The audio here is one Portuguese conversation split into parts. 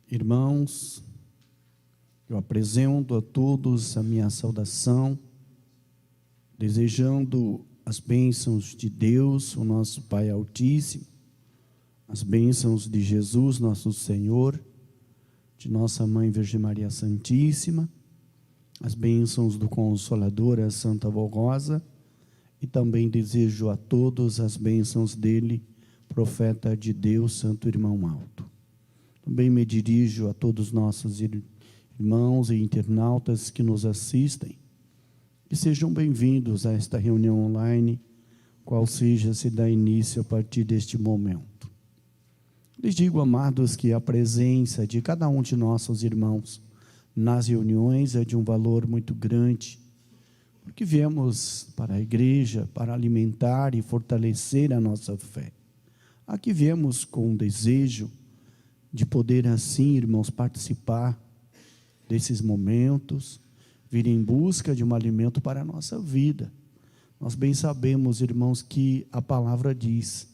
Irmãos, eu apresento a todos a minha saudação, desejando as bênçãos de Deus, o nosso Pai Altíssimo, as bênçãos de Jesus, nosso Senhor, de nossa Mãe Virgem Maria Santíssima, as bênçãos do Consolador, a Santa Vó Rosa, e também desejo a todos as bênçãos dele, profeta de Deus, Santo Irmão Alto. Também me dirijo a todos nossos irmãos e internautas que nos assistem, e sejam bem-vindos a esta reunião online, qual seja se dá início a partir deste momento. Lhes digo, amados, que a presença de cada um de nossos irmãos nas reuniões é de um valor muito grande, porque viemos para a igreja para alimentar e fortalecer a nossa fé. Aqui viemos com um desejo de poder assim, irmãos, participar desses momentos, vir em busca de um alimento para a nossa vida. Nós bem sabemos, irmãos, que a palavra diz: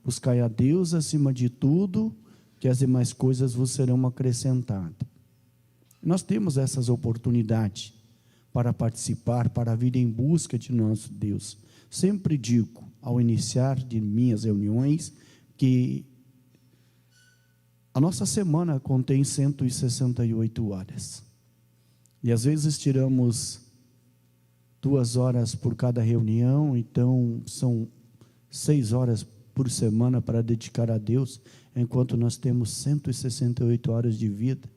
buscai a Deus acima de tudo, que as demais coisas vos serão acrescentadas. Nós temos essas oportunidades para participar, para vir em busca de nosso Deus. Sempre digo, ao iniciar de minhas reuniões, que a nossa semana contém 168 horas. E às vezes tiramos 2 horas por cada reunião, então são 6 horas por semana para dedicar a Deus, enquanto nós temos 168 horas de vida.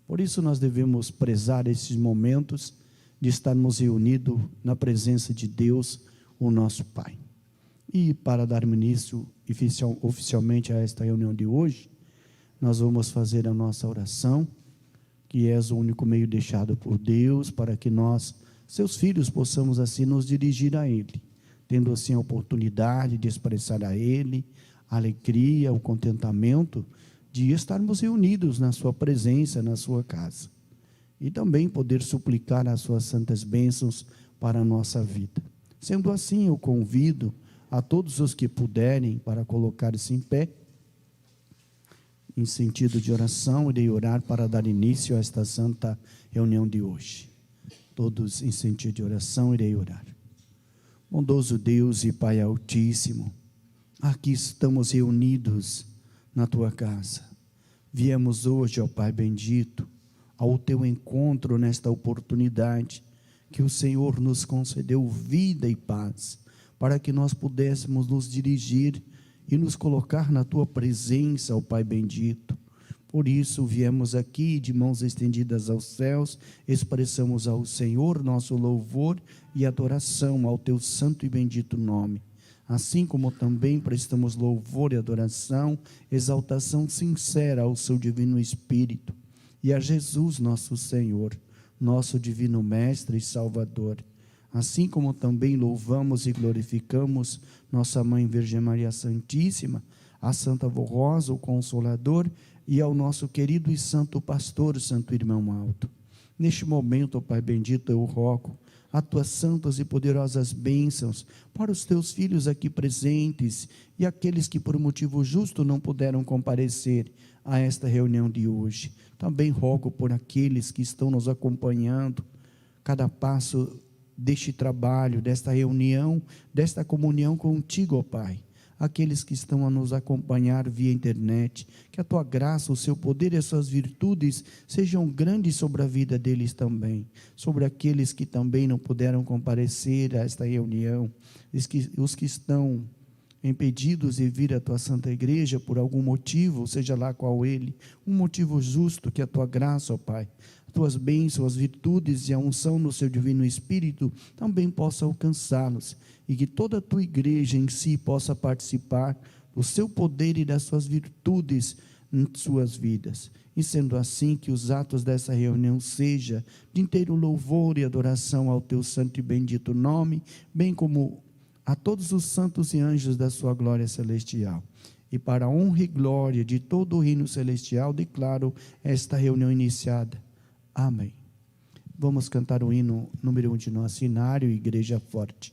Por isso nós devemos prezar esses momentos de estarmos reunidos na presença de Deus, o nosso Pai. E para dar início oficialmente a esta reunião de hoje, nós vamos fazer a nossa oração, que é o único meio deixado por Deus, para que nós, seus filhos, possamos assim nos dirigir a Ele, tendo assim a oportunidade de expressar a Ele a alegria, o contentamento de estarmos reunidos na sua presença, na sua casa, e também poder suplicar as suas santas bênçãos para a nossa vida. Sendo assim, eu convido a todos os que puderem para colocar-se em pé, em sentido de oração. Irei orar para dar início a esta santa reunião de hoje. Todos em sentido de oração, irei orar. Bondoso Deus e Pai Altíssimo, aqui estamos reunidos na Tua casa. Viemos hoje, ó Pai bendito, ao Teu encontro nesta oportunidade que o Senhor nos concedeu vida e paz, para que nós pudéssemos nos dirigir e nos colocar na Tua presença, ó Pai bendito. Por isso viemos aqui de mãos estendidas aos céus, expressamos ao Senhor nosso louvor e adoração ao Teu santo e bendito nome. Assim como também prestamos louvor e adoração, exaltação sincera ao Seu divino Espírito e a Jesus nosso Senhor, nosso divino Mestre e Salvador. Assim como também louvamos e glorificamos nossa Mãe Virgem Maria Santíssima, a Santa Vó Rosa, o Consolador, e ao nosso querido e santo pastor, Santo Irmão Alto. Neste momento, ó Pai bendito, eu rogo as Tuas santas e poderosas bênçãos para os Teus filhos aqui presentes e aqueles que por motivo justo não puderam comparecer a esta reunião de hoje. Também rogo por aqueles que estão nos acompanhando, cada passo deste trabalho, desta reunião, desta comunhão contigo, ó Pai. Aqueles que estão a nos acompanhar via internet, que a Tua graça, o Seu poder e as Suas virtudes sejam grandes sobre a vida deles também, sobre aqueles que também não puderam comparecer a esta reunião, os que estão impedidos de vir à Tua Santa Igreja por algum motivo, seja lá qual ele, um motivo justo, que a Tua graça, ó Pai, as Tuas bênçãos, as virtudes e a unção no Seu divino Espírito também possa alcançá-los, e que toda a Tua Igreja em si possa participar do Seu poder e das Suas virtudes em suas vidas. E sendo assim, que os atos dessa reunião seja de inteiro louvor e adoração ao Teu santo e bendito nome, bem como a todos os santos e anjos da Sua glória celestial. E para a honra e glória de todo o reino celestial, declaro esta reunião iniciada. Amém. Vamos cantar o hino número 1 de nosso inário, Igreja Forte.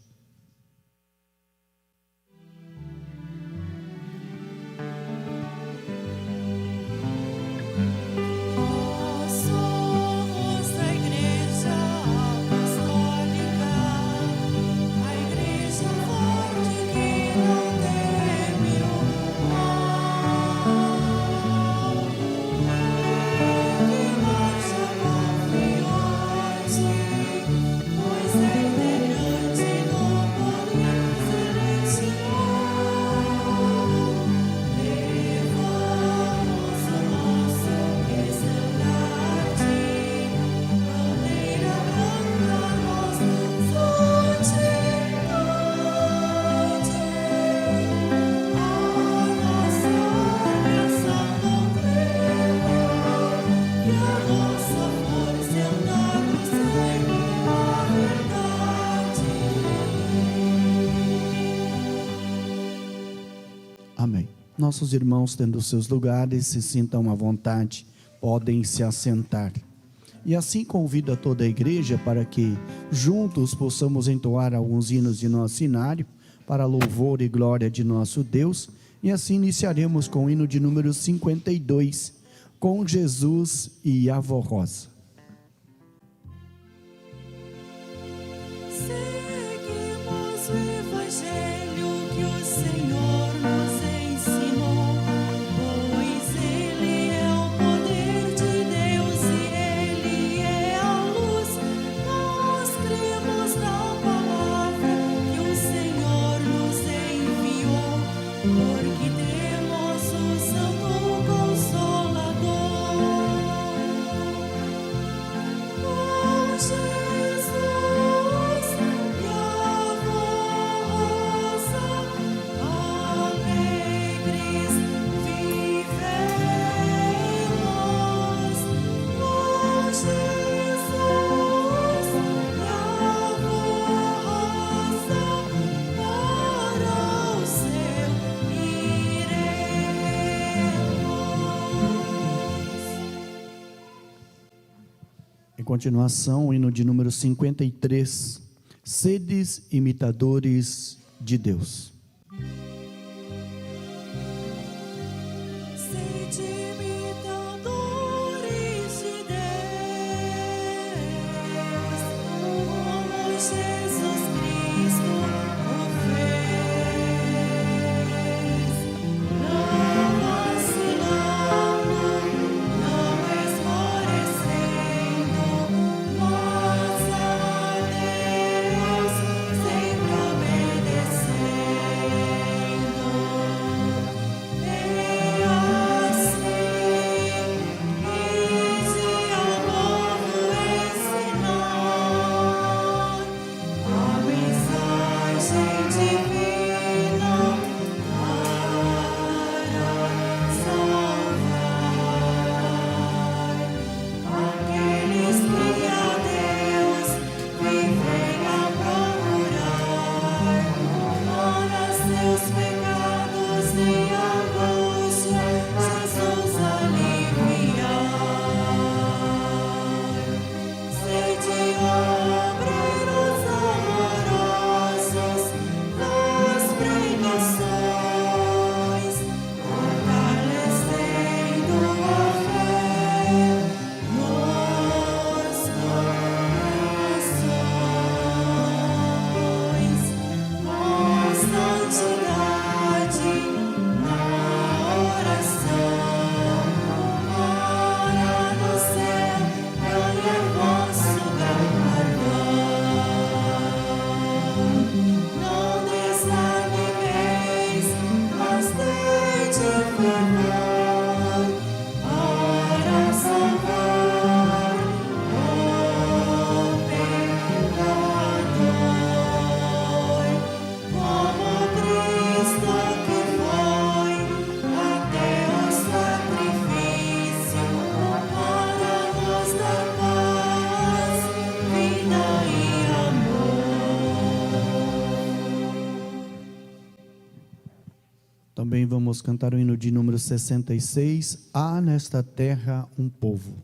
Amém. Nossos irmãos, tendo seus lugares, se sintam à vontade, podem se assentar. E assim convido a toda a igreja para que juntos possamos entoar alguns hinos de nosso inário, para louvor e glória de nosso Deus, e assim iniciaremos com o hino de número 52, com Jesus e a Avó Rosa. Seguimos o Evangelho que o Senhor nos ensinou, pois Ele é o poder de Deus e Ele é a luz. Nós cremos na palavra que o Senhor nos enviou, porque temos o Santo Consolador. Com Jesus e a vossa alegres vivemos. Com Jesus e a vossa para o céu iremos. Em continuação, o hino de número 53, Sedes imitadores de Deus. Sede imitadores de Deus, como Jesus Cristo o fez, não vacilando, não esmorecendo, mas a Deus sempre obedecendo. E assim, ide ao povo ensinar a mensagem divina para salvar aqueles que a Deus vivem a procurar, para seus pecados e angústia Jesus aliviar. Sede obreiros amorosos nas pregações, fortalecendo a fé nos corações, com santidade na oração, para no céu ganhar vosso galardão. Não desanimeis, mas tende fervor para salvar o pecador, como Cristo que foi até o sacrifício para nos dar paz, vida e amor. Também vamos cantar o hino de número 66, Há nesta terra um povo.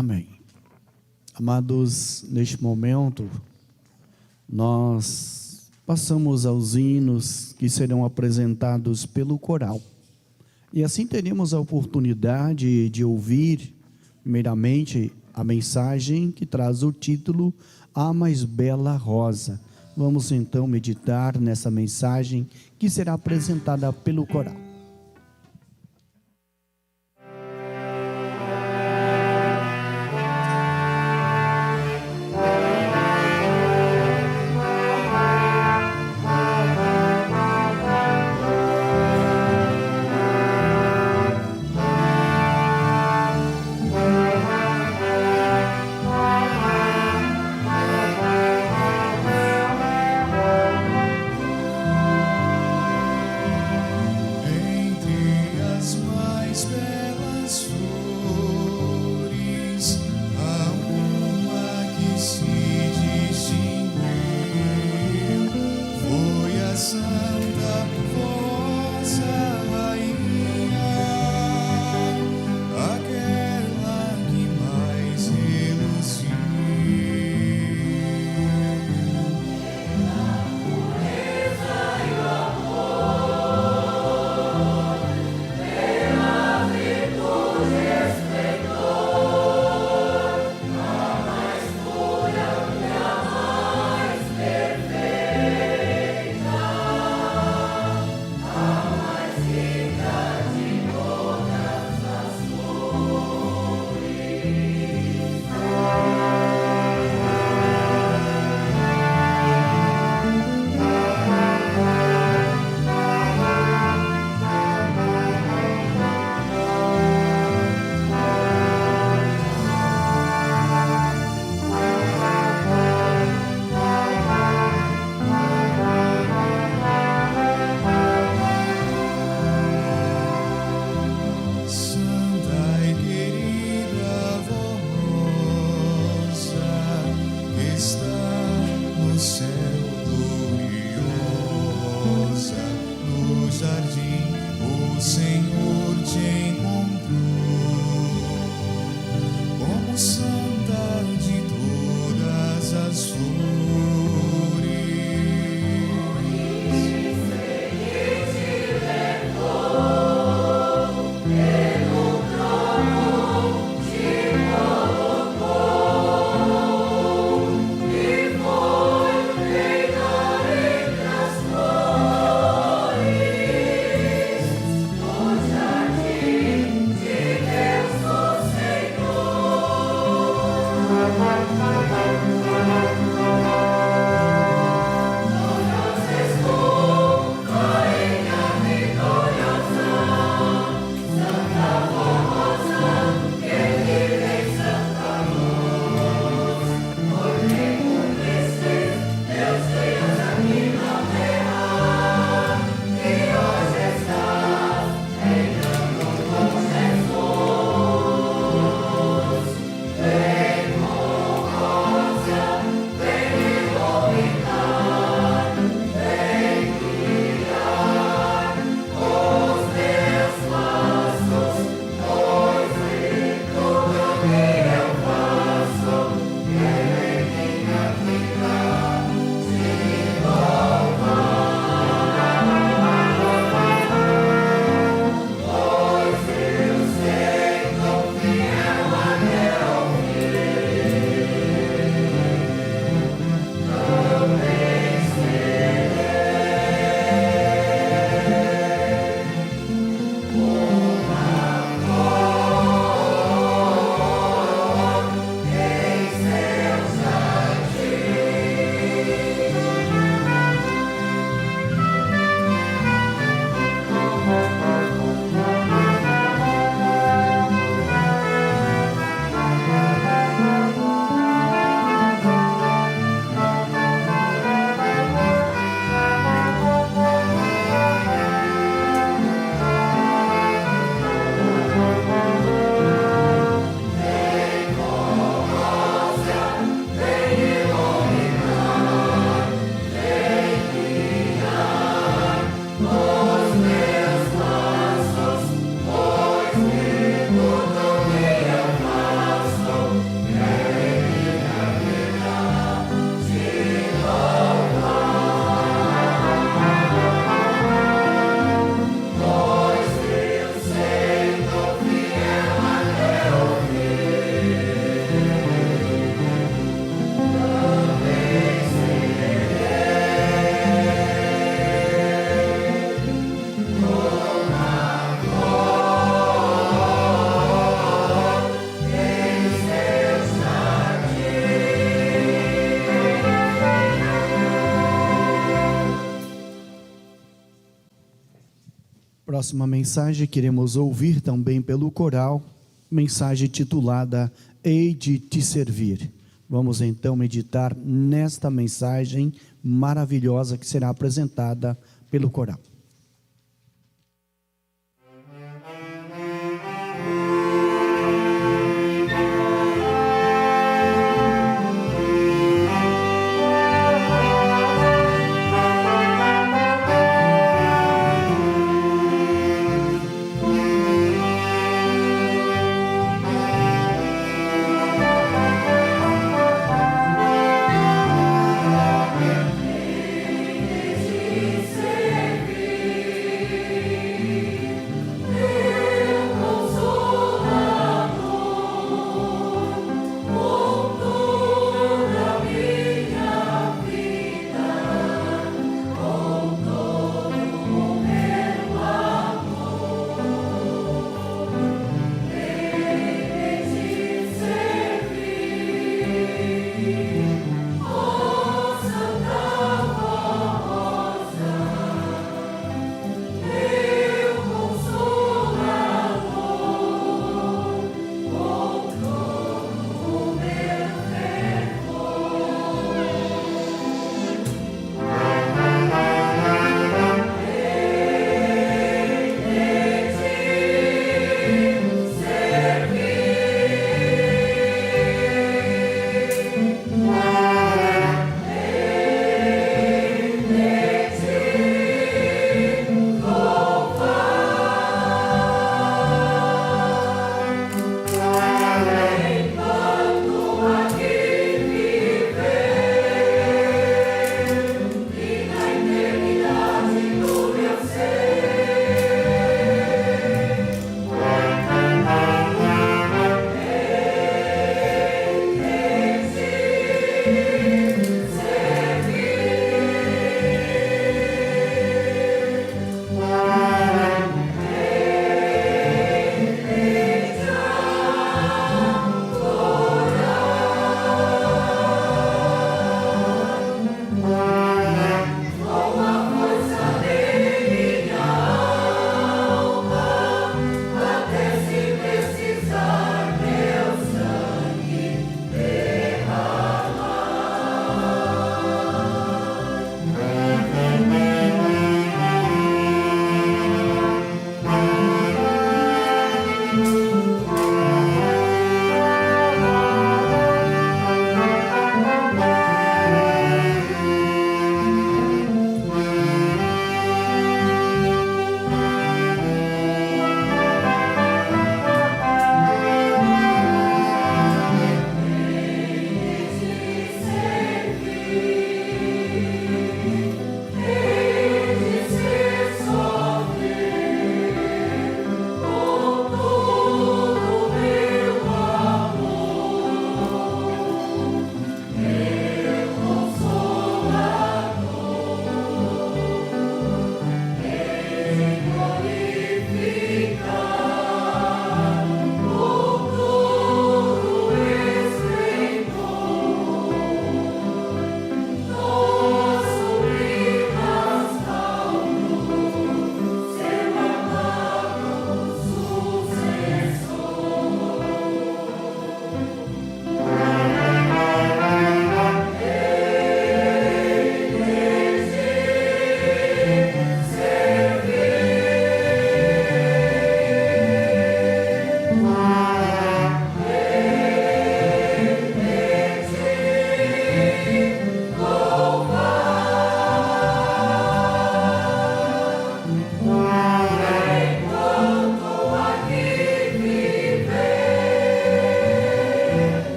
Amém. Amados, neste momento, nós passamos aos hinos que serão apresentados pelo coral. E assim teremos a oportunidade de ouvir, primeiramente, a mensagem que traz o título A Mais Bela Rosa. Vamos então meditar nessa mensagem que será apresentada pelo coral. próxima mensagem queremos ouvir também pelo coral, mensagem titulada Hei de te servir. Vamos então meditar nesta mensagem maravilhosa que será apresentada pelo coral. Servir.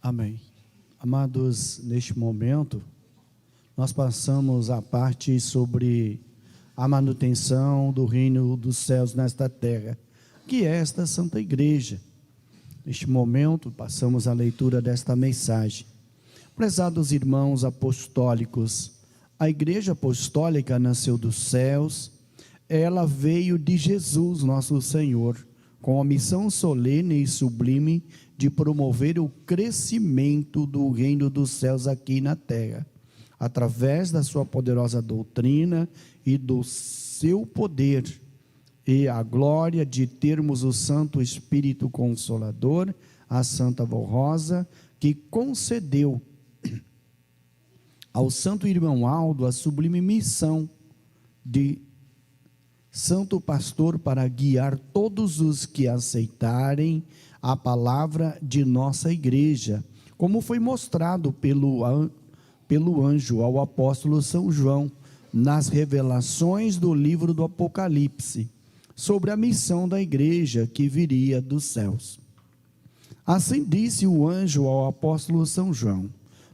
Amém. Amados, neste momento, nós passamos a parte sobre a manutenção do reino dos céus nesta terra, que é esta Santa Igreja. Neste momento, passamos a leitura desta mensagem. Prezados irmãos apostólicos, a Igreja Apostólica nasceu dos céus, ela veio de Jesus, nosso Senhor, com a missão solene e sublime de promover o crescimento do reino dos céus aqui na terra, através da sua poderosa doutrina e do seu poder, e a glória de termos o Santo Espírito Consolador, a Santa Rosa, que concedeu ao Santo Irmão Aldo a sublime missão de Santo Pastor para guiar todos os que aceitarem a palavra de nossa igreja, como foi mostrado pelo anjo ao apóstolo São João, nas revelações do livro do Apocalipse, sobre a missão da igreja que viria dos céus. Assim disse o anjo ao apóstolo São João: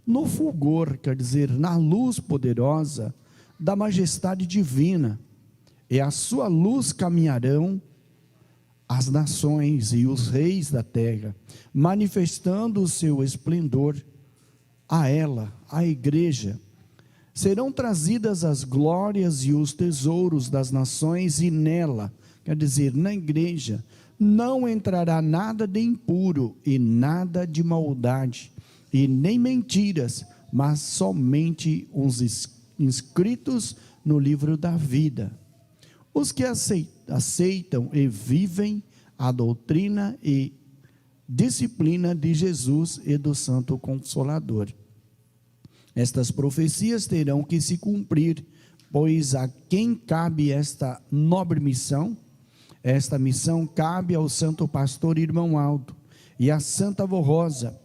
no fulgor, quer dizer, na luz poderosa da majestade divina, e a sua luz caminharão as nações e os reis da terra, manifestando o seu esplendor. A ela, a igreja, serão trazidas as glórias e os tesouros das nações, e nela, quer dizer, na igreja, não entrará nada de impuro e nada de maldade, e nem mentiras, mas somente os inscritos no livro da vida. Os que aceitam e vivem a doutrina e disciplina de Jesus e do Santo Consolador. Estas profecias terão que se cumprir, pois a quem cabe esta nobre missão? Esta missão cabe ao Santo Pastor Irmão Aldo e à Santa Rosa,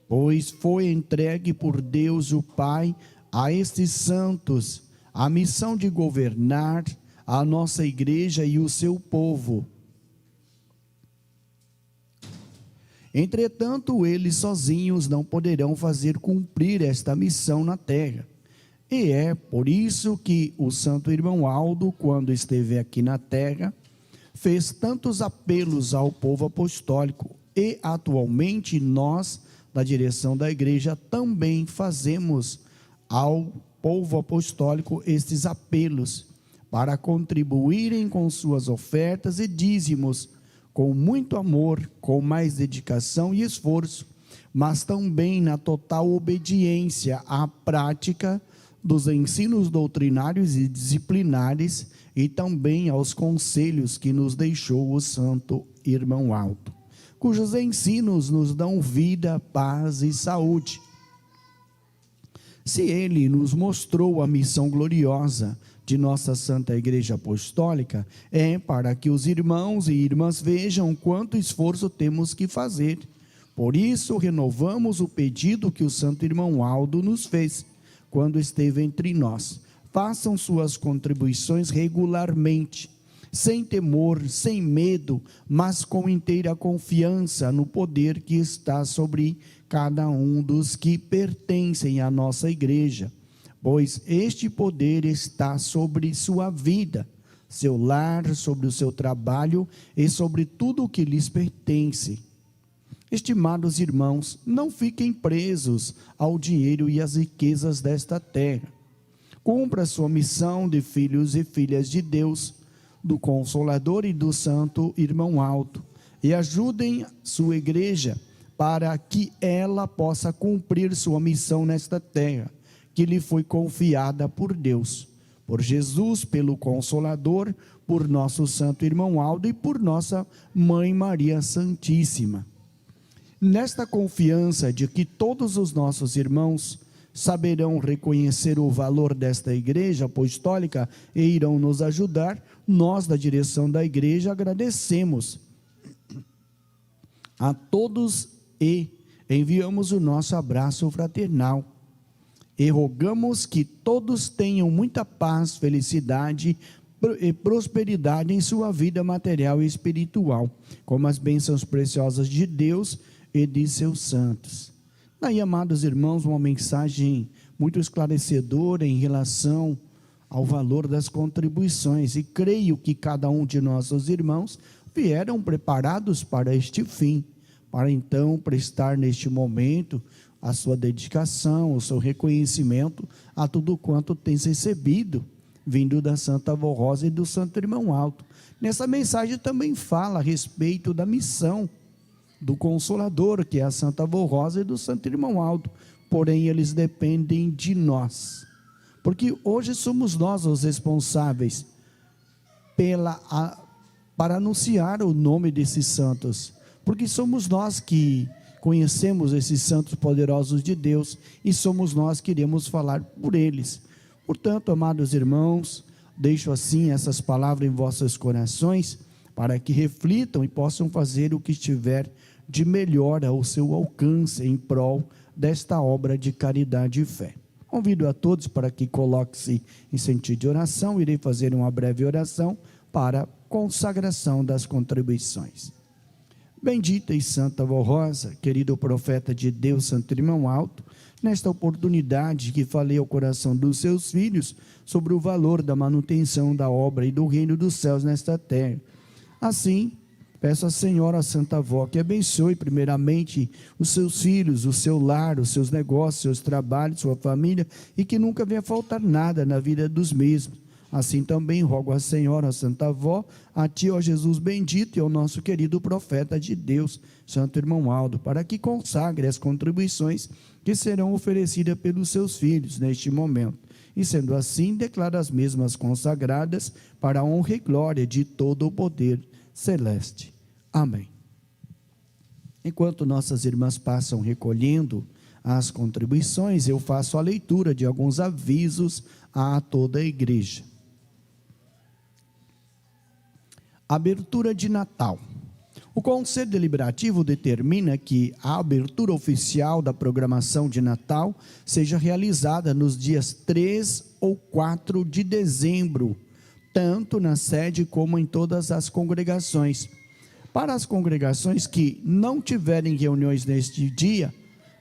pois foi entregue por Deus o Pai a estes santos a missão de governar a nossa igreja e o seu povo. Entretanto, eles sozinhos não poderão fazer cumprir esta missão na terra. E é por isso que o Santo Irmão Aldo, quando esteve aqui na terra, fez tantos apelos ao povo apostólico, e atualmente nós, da direção da igreja, também fazemos ao povo apostólico estes apelos, para contribuírem com suas ofertas e dízimos, com muito amor, com mais dedicação e esforço, mas também na total obediência à prática dos ensinos doutrinários e disciplinares, e também aos conselhos que nos deixou o Santo Irmão Aldo, cujos ensinos nos dão vida, paz e saúde. Se ele nos mostrou a missão gloriosa de nossa Santa Igreja Apostólica, é para que os irmãos e irmãs vejam quanto esforço temos que fazer. Por isso, renovamos o pedido que o Santo Irmão Aldo nos fez, quando esteve entre nós. Façam suas contribuições regularmente, sem temor, sem medo, mas com inteira confiança no poder que está sobre cada um dos que pertencem à nossa igreja, pois este poder está sobre sua vida, seu lar, sobre o seu trabalho e sobre tudo o que lhes pertence. Estimados irmãos, não fiquem presos ao dinheiro e às riquezas desta terra. Cumpra sua missão de filhos e filhas de Deus, do Consolador e do Santo Irmão Aldo, e ajudem sua igreja para que ela possa cumprir sua missão nesta terra, que lhe foi confiada por Deus, por Jesus, pelo Consolador, por nosso Santo Irmão Aldo e por nossa Mãe Maria Santíssima. Nesta confiança de que todos os nossos irmãos saberão reconhecer o valor desta igreja apostólica e irão nos ajudar, nós da direção da igreja agradecemos a todos e enviamos o nosso abraço fraternal. E rogamos que todos tenham muita paz, felicidade e prosperidade em sua vida material e espiritual, como as bênçãos preciosas de Deus e de seus santos. Daí, amados irmãos, uma mensagem muito esclarecedora em relação ao valor das contribuições, e creio que cada um de nossos irmãos vieram preparados para este fim, para então prestar neste momento a sua dedicação, o seu reconhecimento a tudo quanto tens recebido, vindo da Santa Avó Rosa e do Santo Irmão Alto. Nessa mensagem também fala a respeito da missão do Consolador, que é a Santa Avó Rosa e do Santo Irmão Alto, porém eles dependem de nós, porque hoje somos nós os responsáveis para anunciar o nome desses santos, porque somos nós que conhecemos esses santos poderosos de Deus, e somos nós que iremos falar por eles. Portanto, amados irmãos, deixo assim essas palavras em vossos corações, para que reflitam e possam fazer o que estiver de melhor ao seu alcance em prol desta obra de caridade e fé. Convido a todos para que coloquem-se em sentido de oração. Irei fazer uma breve oração para consagração das contribuições. Bendita e Santa Avó Rosa, querido profeta de Deus, Santo Irmão Alto, nesta oportunidade que falei ao coração dos seus filhos sobre o valor da manutenção da obra e do reino dos céus nesta terra. Assim, peço à Senhora, a Santa Avó, que abençoe primeiramente os seus filhos, o seu lar, os seus negócios, seus trabalhos, sua família, e que nunca venha faltar nada na vida dos mesmos. Assim também rogo à Senhora, a Santa Avó, a ti, ó Jesus bendito, e ao nosso querido profeta de Deus, Santo Irmão Aldo, para que consagre as contribuições que serão oferecidas pelos seus filhos neste momento. E sendo assim, declara as mesmas consagradas para a honra e glória de todo o poder celeste. Amém. Enquanto nossas irmãs passam recolhendo as contribuições, eu faço a leitura de alguns avisos a toda a igreja. Abertura de Natal. O Conselho Deliberativo determina que a abertura oficial da programação de Natal seja realizada nos dias 3 ou 4 de dezembro, tanto na sede como em todas as congregações. Para as congregações que não tiverem reuniões neste dia,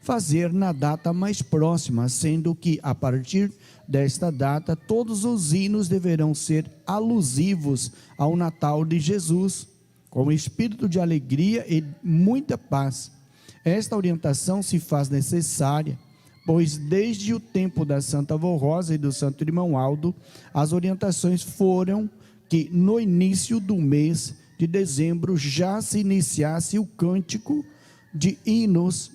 fazer na data mais próxima, sendo que a partir desta data todos os hinos deverão ser alusivos ao Natal de Jesus, com espírito de alegria e muita paz. Esta orientação se faz necessária, pois desde o tempo da Santa Avó Rosa e do Santo Irmão Aldo, as orientações foram que no início do mês de dezembro já se iniciasse o cântico de hinos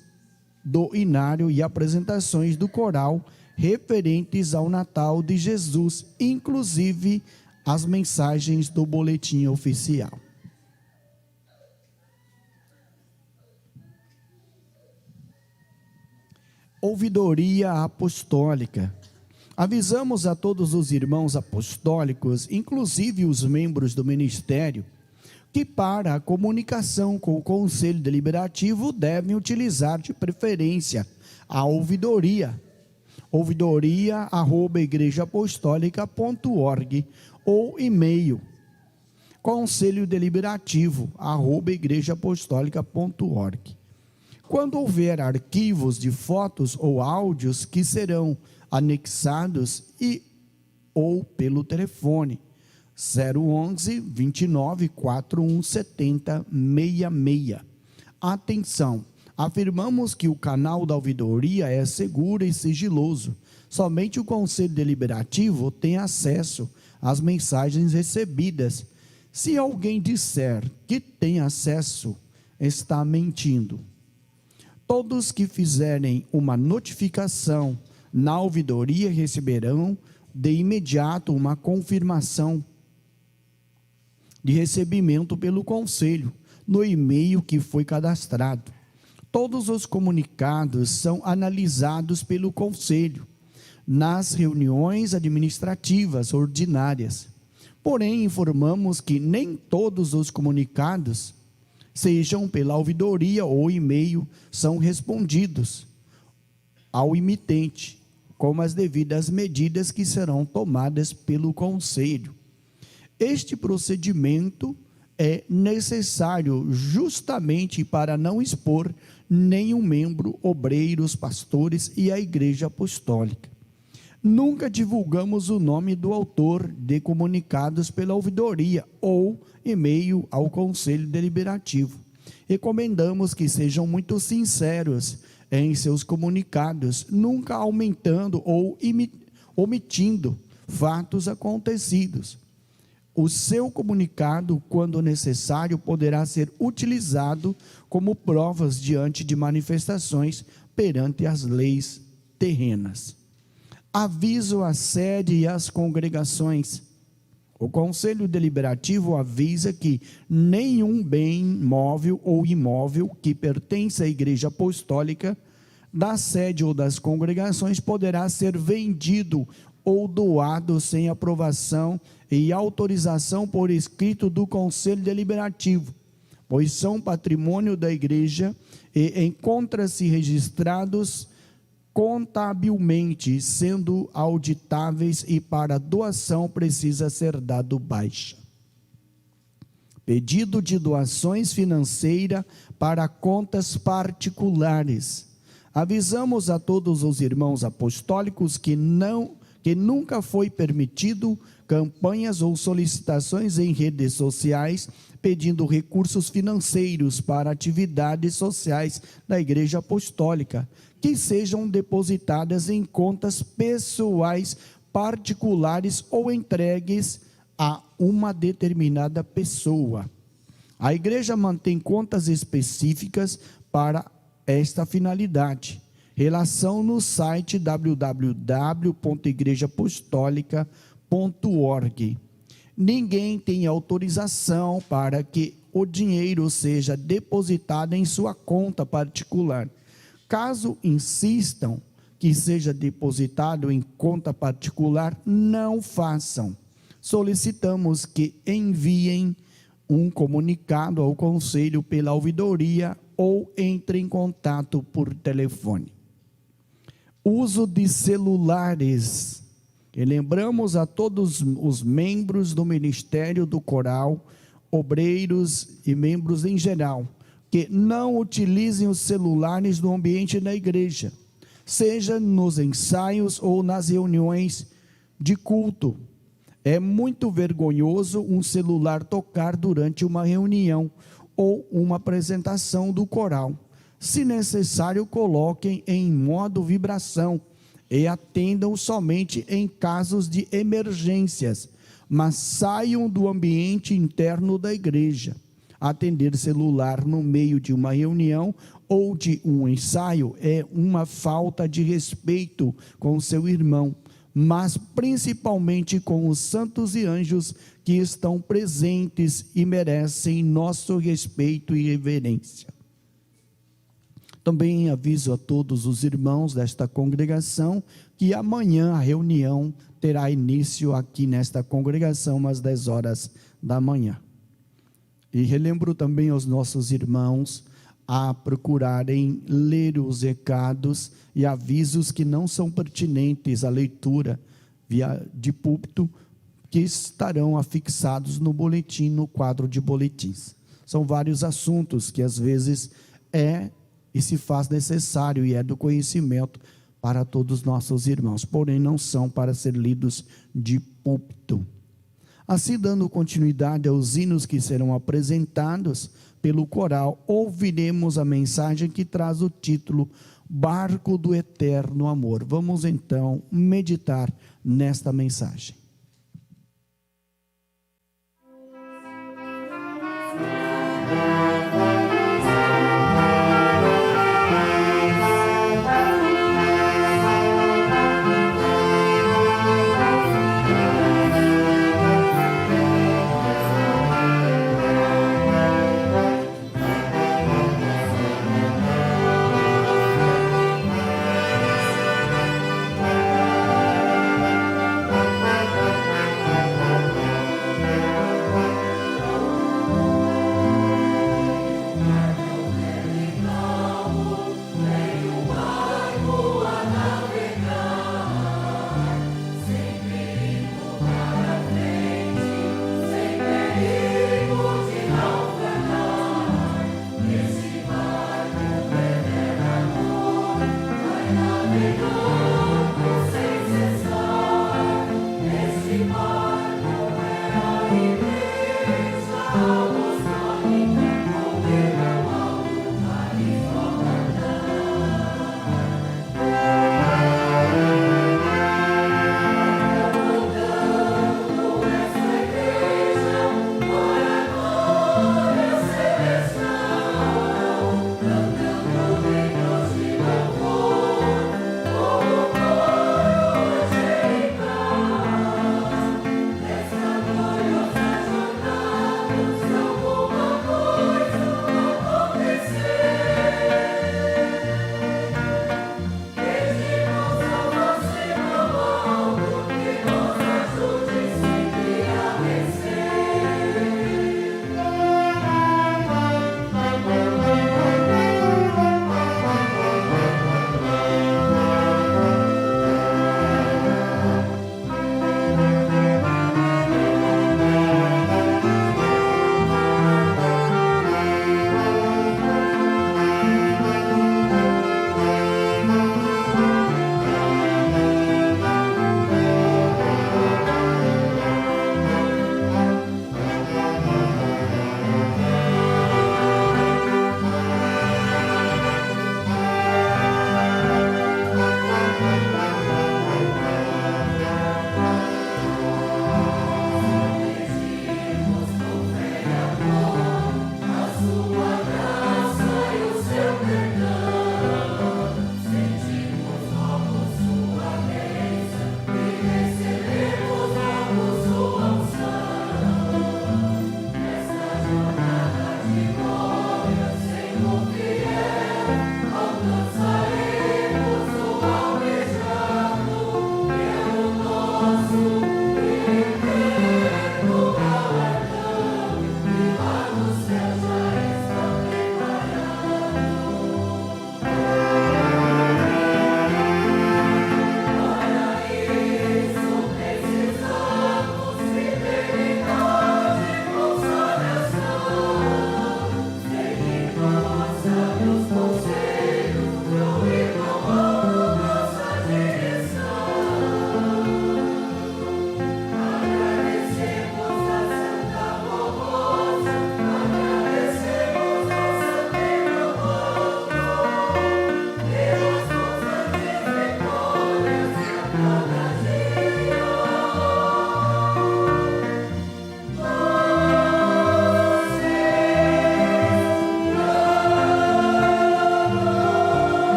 do inário e apresentações do coral referentes ao Natal de Jesus, inclusive as mensagens do boletim oficial. Ouvidoria apostólica. Avisamos a todos os irmãos apostólicos, inclusive os membros do ministério, que para a comunicação com o Conselho Deliberativo devem utilizar de preferência a ouvidoria, ouvidoria@igrejaapostolica.org ou e-mail conselhodeliberativo@igrejaapostolica.org. Quando houver arquivos de fotos ou áudios que serão anexados ou pelo telefone 011 29 41 70 66. Atenção! Afirmamos que o canal da ouvidoria é seguro e sigiloso. Somente o Conselho Deliberativo tem acesso às mensagens recebidas. Se alguém disser que tem acesso, está mentindo. Todos que fizerem uma notificação na ouvidoria receberão de imediato uma confirmação de recebimento pelo Conselho no e-mail que foi cadastrado. Todos os comunicados são analisados pelo Conselho nas reuniões administrativas ordinárias. Porém, informamos que nem todos os comunicados, sejam pela ouvidoria ou e-mail, são respondidos ao emitente, com as devidas medidas que serão tomadas pelo Conselho. Este procedimento é necessário justamente para não expor nenhum membro, obreiros, pastores e a Igreja Apostólica. Nunca divulgamos o nome do autor de comunicados pela ouvidoria ou e-mail ao Conselho Deliberativo. Recomendamos que sejam muito sinceros em seus comunicados, nunca aumentando ou omitindo fatos acontecidos. O seu comunicado, quando necessário, poderá ser utilizado como provas diante de manifestações perante as leis terrenas. Aviso à sede e às congregações. O Conselho Deliberativo avisa que nenhum bem móvel ou imóvel que pertence à Igreja Apostólica, da sede ou das congregações, poderá ser vendido ou doado sem aprovação e autorização por escrito do Conselho Deliberativo, pois são patrimônio da Igreja e encontram-se registrados contabilmente, sendo auditáveis, e para doação precisa ser dado baixa. Pedido de doações financeiras para contas particulares. Avisamos a todos os irmãos apostólicos que nunca foi permitido campanhas ou solicitações em redes sociais pedindo recursos financeiros para atividades sociais da Igreja Apostólica, que sejam depositadas em contas pessoais particulares ou entregues a uma determinada pessoa. A Igreja mantém contas específicas para esta finalidade. Relação no site www.igrejaapostolica.org. Ninguém tem autorização para que o dinheiro seja depositado em sua conta particular. Caso insistam que seja depositado em conta particular, não façam. Solicitamos que enviem um comunicado ao Conselho pela ouvidoria ou entre em contato por telefone. Uso de celulares. E lembramos a todos os membros do Ministério do Coral, obreiros e membros em geral, que não utilizem os celulares no ambiente da igreja, seja nos ensaios ou nas reuniões de culto. É muito vergonhoso um celular tocar durante uma reunião ou uma apresentação do coral. Se necessário, coloquem em modo vibração e atendam somente em casos de emergências, mas saiam do ambiente interno da igreja. Atender celular no meio de uma reunião ou de um ensaio é uma falta de respeito com seu irmão, mas principalmente com os santos e anjos que estão presentes e merecem nosso respeito e reverência. Também aviso a todos os irmãos desta congregação que amanhã a reunião terá início aqui nesta congregação às 10 horas da manhã. E relembro também aos nossos irmãos a procurarem ler os recados e avisos que não são pertinentes à leitura de púlpito, que estarão afixados no boletim, no quadro de boletins. São vários assuntos que às vezes e se faz necessário e é do conhecimento para todos os nossos irmãos, porém não são para ser lidos de púlpito. Assim, dando continuidade aos hinos que serão apresentados pelo coral, ouviremos a mensagem que traz o título Barco do Eterno Amor. Vamos então meditar nesta mensagem.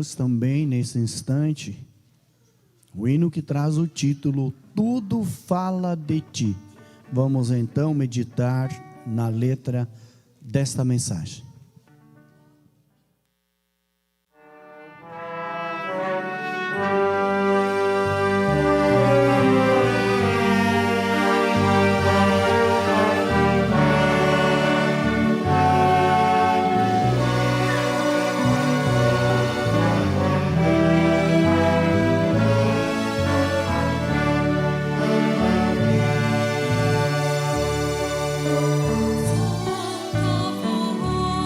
cantamos também nesse instante o hino que traz o título Tudo Fala de Ti. Vamos então meditar na letra desta mensagem. Santa voz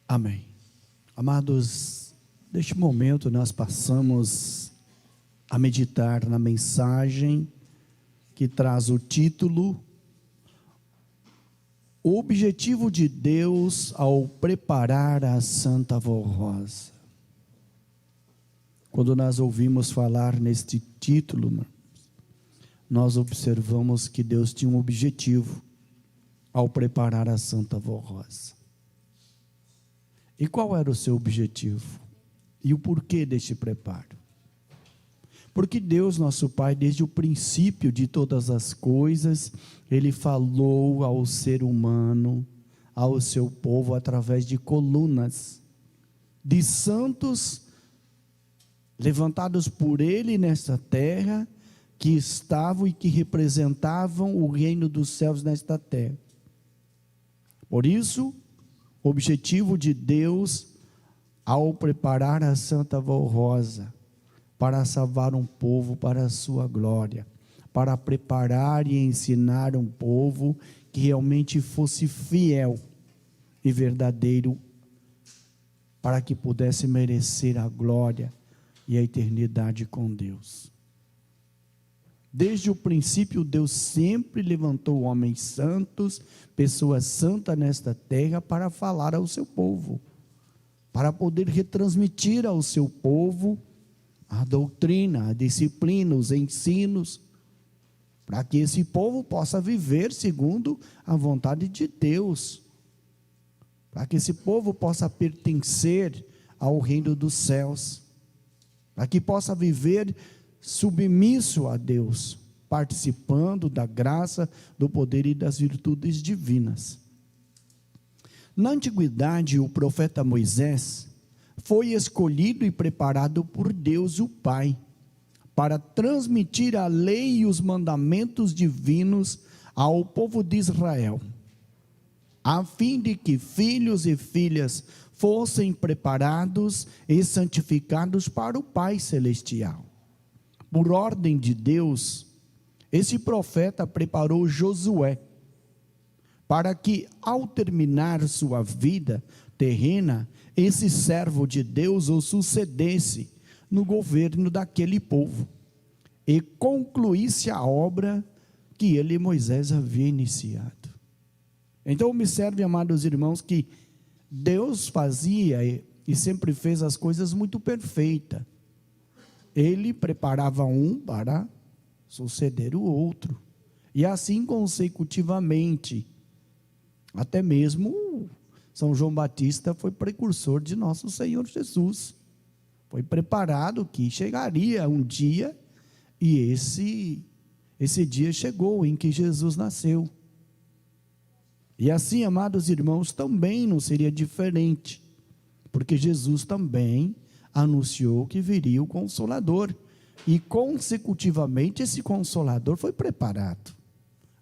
Amém. Amados, neste momento nós passamos a meditar na mensagem que traz o título: O objetivo de Deus ao preparar a Santa Vó Rosa. Quando nós ouvimos falar neste título, nós observamos que Deus tinha um objetivo ao preparar a Santa Vó Rosa. E qual era o seu objetivo? E o porquê deste preparo? Porque Deus, nosso Pai, desde o princípio de todas as coisas, Ele falou ao ser humano, ao seu povo, através de colunas, de santos levantados por Ele nesta terra, que estavam e que representavam o reino dos céus nesta terra. Por isso, o objetivo de Deus ao preparar a Santa Vó Rosa para salvar um povo para a sua glória, para preparar e ensinar um povo que realmente fosse fiel e verdadeiro, para que pudesse merecer a glória e a eternidade com Deus. Desde o princípio, Deus sempre levantou homens santos, pessoas santas nesta terra, para falar ao seu povo, para poder retransmitir ao seu povo a doutrina, a disciplina, os ensinos, para que esse povo possa viver segundo a vontade de Deus, para que esse povo possa pertencer ao reino dos céus, para que possa viver submisso a Deus, participando da graça, do poder e das virtudes divinas. Na antiguidade, o profeta Moisés foi escolhido e preparado por Deus o Pai, para transmitir a lei e os mandamentos divinos ao povo de Israel, a fim de que filhos e filhas fossem preparados e santificados para o Pai Celestial. Por ordem de Deus, esse profeta preparou Josué, para que, ao terminar sua vida terrena, esse servo de Deus o sucedesse no governo daquele povo, e concluísse a obra que ele, Moisés, havia iniciado. Então observe, amados irmãos, que Deus fazia e sempre fez as coisas muito perfeitas. Ele preparava um para suceder o outro, e assim consecutivamente. Até mesmo São João Batista foi precursor de nosso Senhor Jesus, foi preparado que chegaria um dia, e esse dia chegou em que Jesus nasceu. E assim, amados irmãos, também não seria diferente, porque Jesus também anunciou que viria o Consolador, e consecutivamente esse Consolador foi preparado,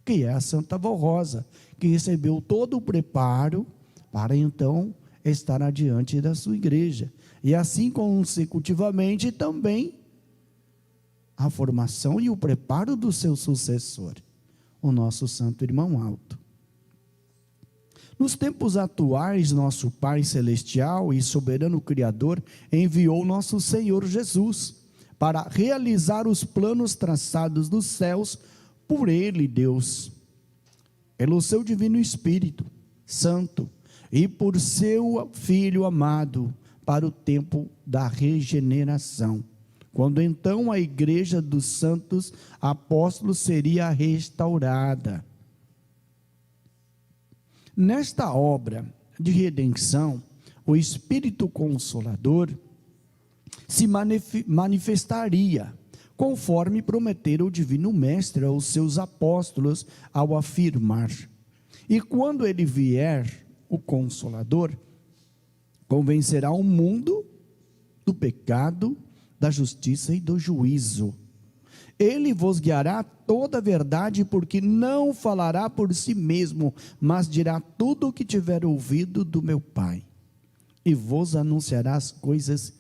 que é a Santa Vó Rosa, que recebeu todo o preparo para então estar adiante da sua igreja, e assim consecutivamente também a formação e o preparo do seu sucessor, o nosso Santo Irmão Alto. Nos tempos atuais, nosso Pai Celestial e Soberano Criador enviou nosso Senhor Jesus para realizar os planos traçados dos céus por Ele, Deus, pelo seu Divino Espírito Santo e por seu Filho amado, para o tempo da regeneração, quando então a igreja dos santos apóstolos seria restaurada. Nesta obra de redenção, o Espírito Consolador se manifestaria, conforme prometera o Divino Mestre aos seus apóstolos, ao afirmar: e quando ele vier, o Consolador convencerá o mundo do pecado, da justiça e do juízo. Ele vos guiará toda a verdade, porque não falará por si mesmo, mas dirá tudo o que tiver ouvido do meu Pai, e vos anunciará as coisas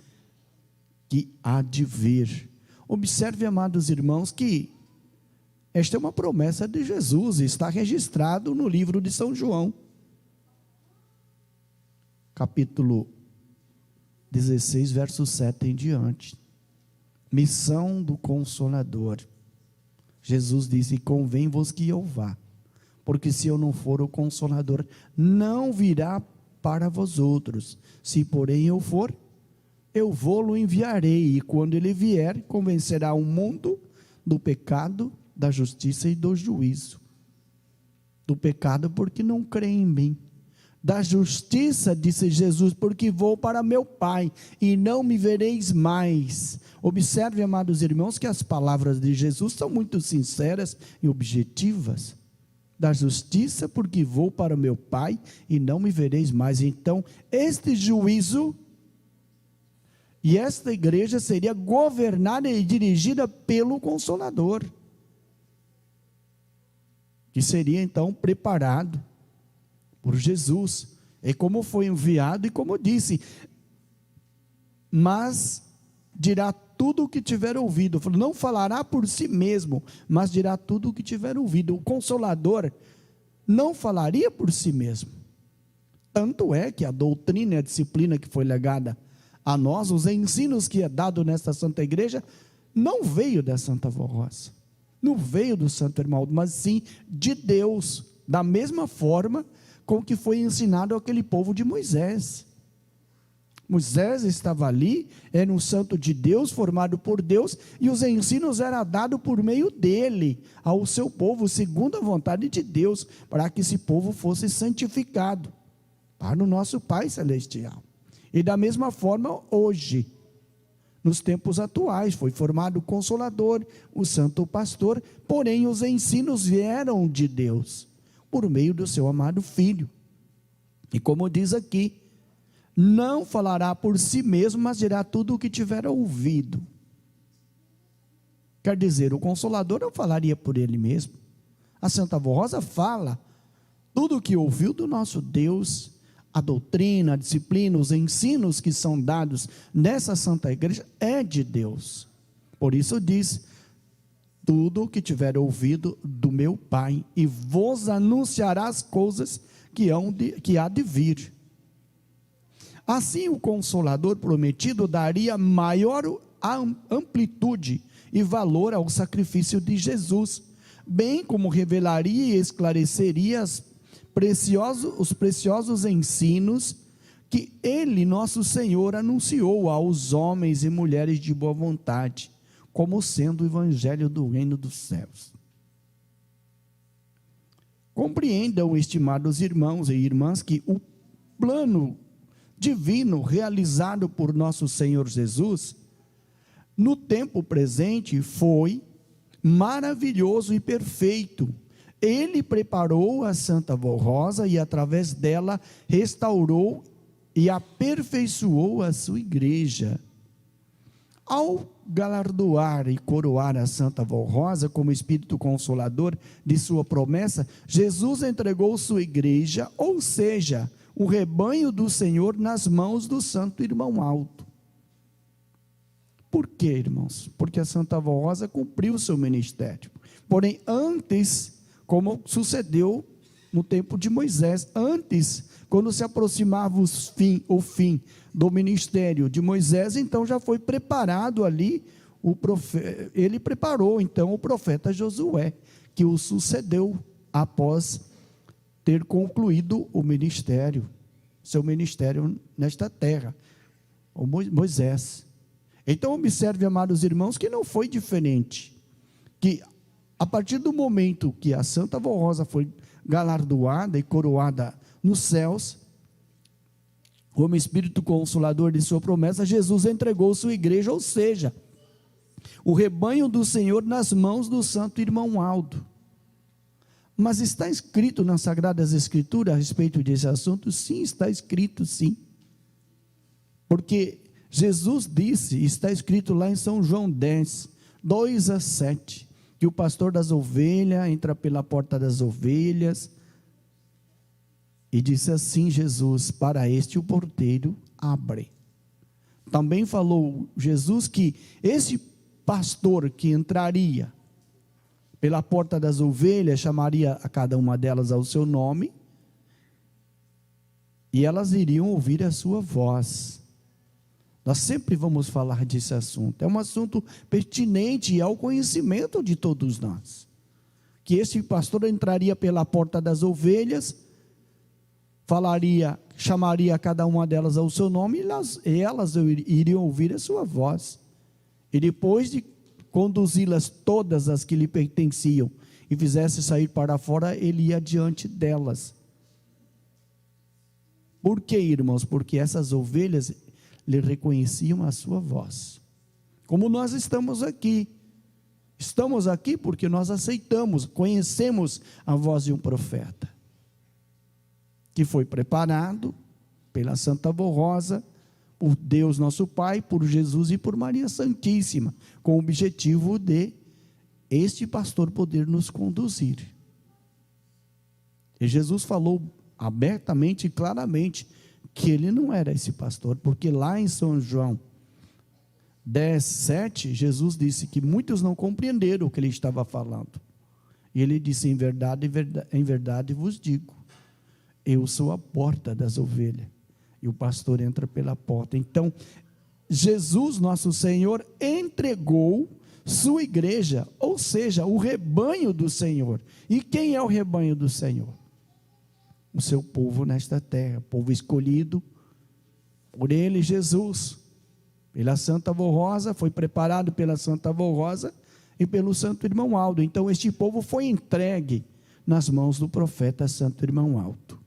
que há de vir. Observe, amados irmãos, que esta é uma promessa de Jesus, está registrado no livro de São João. capítulo 16, verso 7 em diante. Missão do Consolador. Jesus disse: convém-vos que eu vá, porque se eu não for, o Consolador não virá para vós outros. Se porém eu for, eu vou-lo enviarei, e quando ele vier, convencerá o mundo do pecado, da justiça e do juízo. Do pecado, porque não creem em mim. Da justiça, disse Jesus, porque vou para meu Pai, e não me vereis mais. Observe, amados irmãos, que as palavras de Jesus são muito sinceras e objetivas. Da justiça, porque vou para meu Pai, e não me vereis mais. Então, este juízo e esta igreja seria governada e dirigida pelo Consolador, que seria então preparado por Jesus, e como foi enviado, e como disse, mas dirá tudo o que tiver ouvido. Não falará por si mesmo, mas dirá tudo o que tiver ouvido. O Consolador não falaria por si mesmo. Tanto é que a doutrina e a disciplina que foi legada a nós, os ensinos que é dado nesta Santa Igreja, não veio da Santa Vó Rosa, não veio do Santo Irmão, mas sim de Deus, da mesma forma com que foi ensinado aquele povo de Moisés. Moisés estava ali, era um santo de Deus, formado por Deus, e os ensinos eram dados por meio dele, ao seu povo, segundo a vontade de Deus, para que esse povo fosse santificado, para o nosso Pai Celestial. E da mesma forma, hoje, nos tempos atuais, foi formado o Consolador, o Santo Pastor, porém os ensinos vieram de Deus, por meio do seu amado Filho. E como diz aqui, não falará por si mesmo, mas dirá tudo o que tiver ouvido. Quer dizer, o Consolador não falaria por ele mesmo. A Santa Vó Rosa fala tudo o que ouviu do nosso Deus, a doutrina, a disciplina, os ensinos que são dados nessa Santa Igreja é de Deus. Por isso diz: tudo o que tiver ouvido do meu Pai, e vos anunciará as coisas que há de vir. Assim, o Consolador prometido daria maior amplitude e valor ao sacrifício de Jesus, bem como revelaria e esclareceria os preciosos ensinos que ele, nosso Senhor, anunciou aos homens e mulheres de boa vontade, como sendo o evangelho do reino dos céus. Compreendam, estimados irmãos e irmãs, que o plano divino realizado por nosso Senhor Jesus, no tempo presente, foi maravilhoso e perfeito. Ele preparou a Santa Vó Rosa e através dela restaurou e aperfeiçoou a sua igreja. Ao galardoar e coroar a Santa Vó Rosa como Espírito Consolador de sua promessa, Jesus entregou sua igreja, ou seja, o rebanho do Senhor, nas mãos do Santo Irmão Alto. Por quê, irmãos? Porque a Santa Vó Rosa cumpriu o seu ministério. Porém, antes, como sucedeu no tempo de Moisés, antes, quando se aproximava o fim do ministério de Moisés, então já foi preparado ali, ele preparou então o profeta Josué, que o sucedeu após ter concluído o ministério, seu ministério nesta terra, o Moisés. Então observe, amados irmãos, que não foi diferente, que a partir do momento que a Santa Vó Rosa foi galardoada e coroada nos céus, como Espírito Consolador de sua promessa, Jesus entregou sua igreja, ou seja, o rebanho do Senhor nas mãos do Santo Irmão Alto. Mas está escrito nas Sagradas Escrituras a respeito desse assunto? Sim, está escrito, sim. Porque Jesus disse, está escrito lá em São João 10, 2-7, que o pastor das ovelhas entra pela porta das ovelhas, e disse assim Jesus: para este o porteiro abre. Também falou Jesus que esse pastor que entraria pela porta das ovelhas, chamaria a cada uma delas ao seu nome, e elas iriam ouvir a sua voz. Nós sempre vamos falar desse assunto. É um assunto pertinente ao conhecimento de todos nós. Que esse pastor entraria pela porta das ovelhas, chamaria cada uma delas ao seu nome, e elas iriam ouvir a sua voz. E depois de conduzi-las todas as que lhe pertenciam, e fizesse sair para fora, ele ia diante delas. Por quê, irmãos? Porque essas ovelhas lhe reconheciam a sua voz. Como nós estamos aqui porque nós aceitamos, conhecemos a voz de um profeta, que foi preparado pela Santa Rosa, por Deus nosso Pai, por Jesus e por Maria Santíssima, com o objetivo de este pastor poder nos conduzir. E Jesus falou abertamente e claramente que ele não era esse pastor, porque lá em São João 10:7, Jesus disse que muitos não compreenderam o que ele estava falando. E ele disse: em verdade vos digo, eu sou a porta das ovelhas, e o pastor entra pela porta. Então, Jesus, nosso Senhor, entregou sua igreja, ou seja, o rebanho do Senhor. E quem é o rebanho do Senhor? O seu povo nesta terra, povo escolhido por ele, Jesus, pela Santa Rosa, foi preparado pela Santa Rosa e pelo Santo Irmão Aldo. Então este povo foi entregue nas mãos do profeta Santo Irmão Aldo.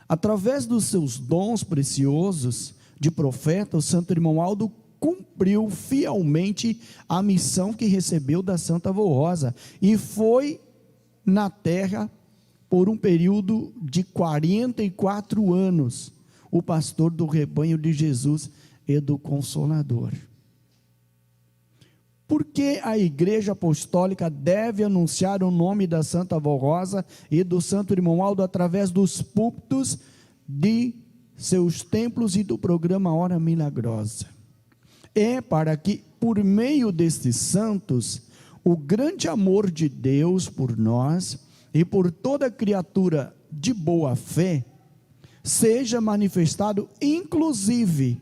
Através dos seus dons preciosos de profeta, o Santo Irmão Aldo cumpriu fielmente a missão que recebeu da Santa Rosa, e foi na terra por um período de 44 anos, o pastor do rebanho de Jesus e do Consolador. Por que a Igreja Apostólica deve anunciar o nome da Santa Rosa e do Santo Irmão Aldo através dos púlpitos de seus templos e do programa Hora Milagrosa? É para que, por meio destes santos, o grande amor de Deus por nós e por toda criatura de boa fé seja manifestado, inclusive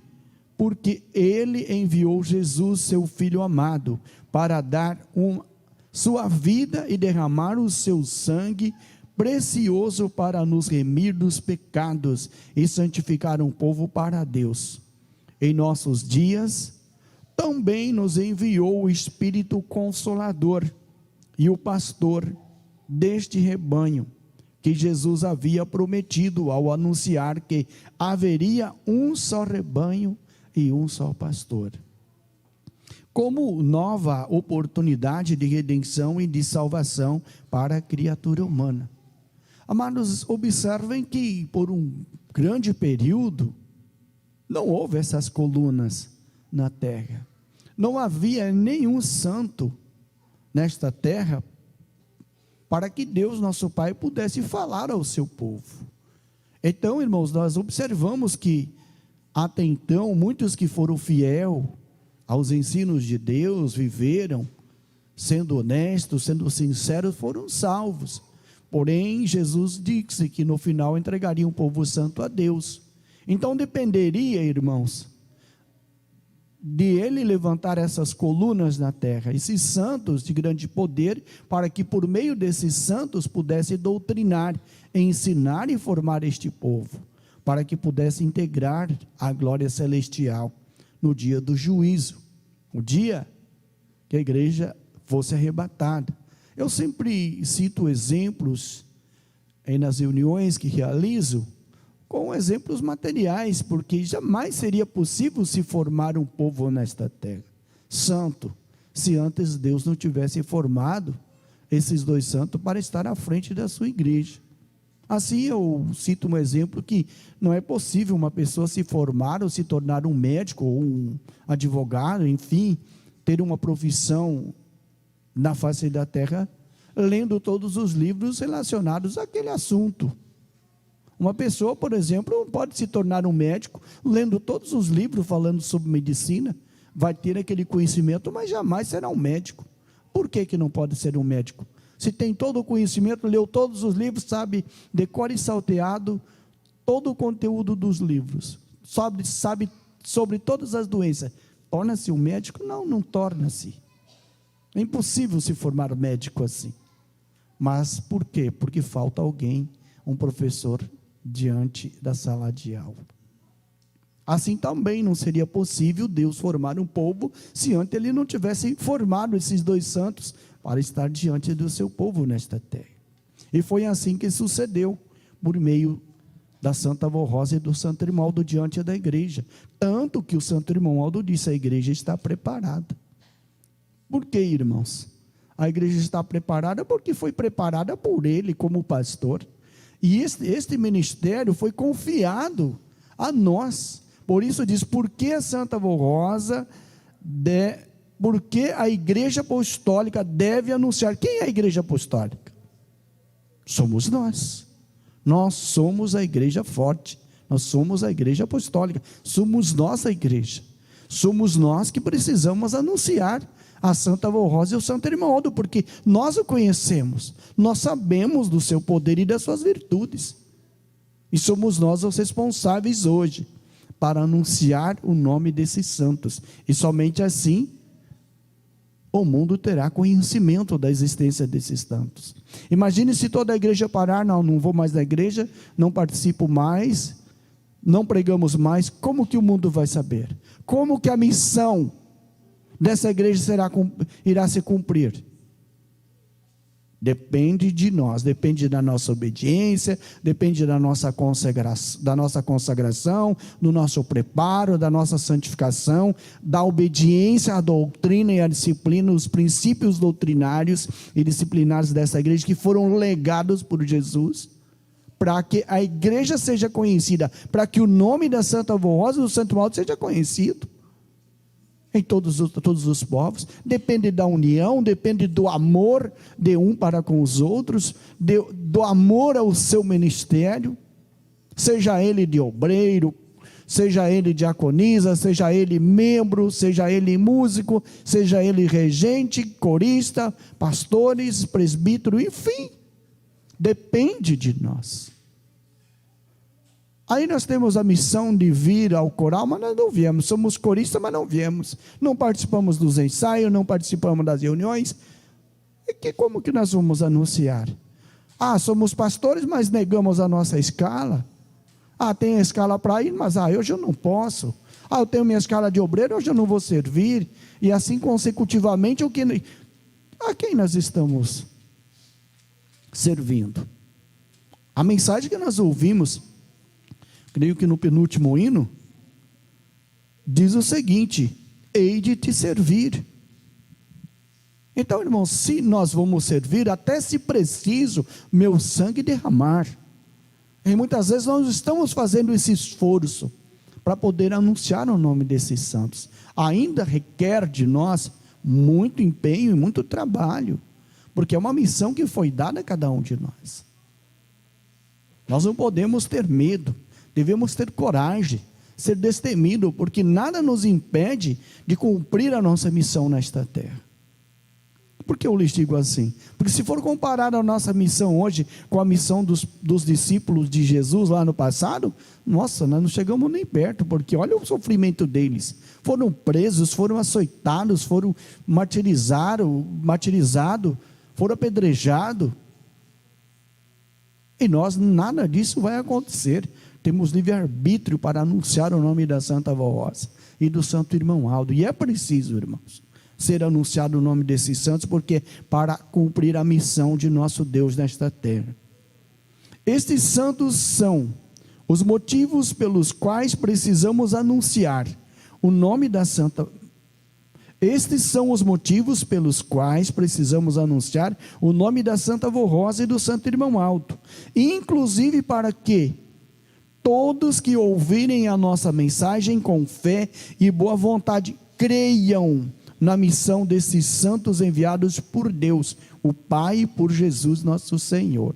porque ele enviou Jesus, seu Filho amado, para dar sua vida e derramar o seu sangue precioso para nos remir dos pecados e santificar um povo para Deus. Em nossos dias, também nos enviou o Espírito Consolador e o pastor deste rebanho, que Jesus havia prometido ao anunciar que haveria um só rebanho e um só pastor, como nova oportunidade de redenção e de salvação para a criatura humana. Amados, observem que por um grande período não houve essas colunas na terra, não havia nenhum santo nesta terra para que Deus nosso Pai pudesse falar ao seu povo. Então, irmãos, nós observamos que até então muitos que foram fiéis aos ensinos de Deus, viveram sendo honestos, sendo sinceros, foram salvos. Porém, Jesus disse que no final entregaria um povo santo a Deus. Então dependeria, irmãos, de ele levantar essas colunas na terra, esses santos de grande poder, para que por meio desses santos pudesse doutrinar, ensinar e formar este povo, para que pudesse integrar a glória celestial no dia do juízo, o dia que a igreja fosse arrebatada. Eu sempre cito exemplos nas reuniões que realizo, com exemplos materiais, porque jamais seria possível se formar um povo nesta terra santo, se antes Deus não tivesse formado esses dois santos para estar à frente da sua igreja. Assim, eu cito um exemplo que não é possível uma pessoa se formar ou se tornar um médico ou um advogado, enfim, ter uma profissão na face da terra, lendo todos os livros relacionados àquele assunto. Uma pessoa, por exemplo, não pode se tornar um médico lendo todos os livros falando sobre medicina, vai ter aquele conhecimento, mas jamais será um médico. Por que não pode ser um médico? Se tem todo o conhecimento, leu todos os livros, sabe, de cor e salteado, todo o conteúdo dos livros, sabe sobre todas as doenças, torna-se um médico? Não, não torna-se. É impossível se formar médico assim. Mas por quê? Porque falta alguém, um professor, diante da sala de aula. Assim também não seria possível Deus formar um povo se antes Ele não tivesse formado esses dois santos para estar diante do seu povo nesta terra. E foi assim que sucedeu, por meio da Santa Avó Rosa e do Santo Irmão diante da igreja. Tanto que o Santo Irmão Aldo disse: a igreja está preparada. Por quê, irmãos? A igreja está preparada porque foi preparada por ele como pastor. E este ministério foi confiado a nós. Por isso diz: porque a Santa Avó Rosa, porque a igreja apostólica deve anunciar. Quem é a igreja apostólica? Somos nós. Nós somos a igreja forte. Nós somos a igreja apostólica. Somos nós a igreja. Somos nós que precisamos anunciar a Santa Avó Rosa e o Santo Irmão Aldo, porque nós o conhecemos, nós sabemos do seu poder e das suas virtudes, e somos nós os responsáveis hoje para anunciar o nome desses santos, e somente assim o mundo terá conhecimento da existência desses santos. Imagine se toda a igreja parar: não vou mais na igreja, não participo mais, não pregamos mais. Como que o mundo vai saber? Como que a missão dessa igreja irá se cumprir? Depende de nós, depende da nossa obediência, depende da nossa consagração, do nosso preparo, da nossa santificação, da obediência à doutrina e à disciplina, os princípios doutrinários e disciplinares dessa igreja que foram legados por Jesus, para que a igreja seja conhecida, para que o nome da Santa Avó Rosa e do Santo Irmão Aldo seja conhecido em todos os povos. Depende da união, depende do amor de um para com os outros, do amor ao seu ministério, seja ele de obreiro, seja ele diaconisa, seja ele membro, seja ele músico, seja ele regente, corista, pastores, presbítero, enfim, depende de nós. Aí nós temos a missão de vir ao coral, mas nós não viemos. Somos coristas, mas não viemos. Não participamos dos ensaios, não participamos das reuniões. E como que nós vamos anunciar? Somos pastores, mas negamos a nossa escala. Tem a escala para ir, mas hoje eu não posso. Eu tenho minha escala de obreiro, hoje eu não vou servir. E assim consecutivamente, a quem nós estamos servindo? A mensagem que nós ouvimos, creio que no penúltimo hino, diz o seguinte: hei de te servir. Então, irmãos, se nós vamos servir, até se preciso, meu sangue derramar. E muitas vezes nós estamos fazendo esse esforço para poder anunciar o nome desses santos. Ainda requer de nós muito empenho e muito trabalho, porque é uma missão que foi dada a cada um de nós. Nós não podemos ter medo, devemos ter coragem, ser destemido, porque nada nos impede de cumprir a nossa missão nesta terra. Por que eu lhes digo assim? Porque se for comparar a nossa missão hoje com a missão dos discípulos de Jesus lá no passado, nossa, nós não chegamos nem perto, porque olha o sofrimento deles. Foram presos, foram açoitados, foram martirizados, foram apedrejados. E nós, nada disso vai acontecer. Temos livre-arbítrio para anunciar o nome da Santa Avó Rosa e do Santo Irmão Aldo. E é preciso, irmãos, ser anunciado o nome desses santos, porque para cumprir a missão de nosso Deus nesta terra. Estes santos são os motivos pelos quais precisamos anunciar o nome da Santa. Estes são os motivos pelos quais precisamos anunciar o nome da Santa Avó Rosa e do Santo Irmão Aldo, inclusive para que todos que ouvirem a nossa mensagem com fé e boa vontade creiam na missão desses santos enviados por Deus, o Pai, e por Jesus nosso Senhor.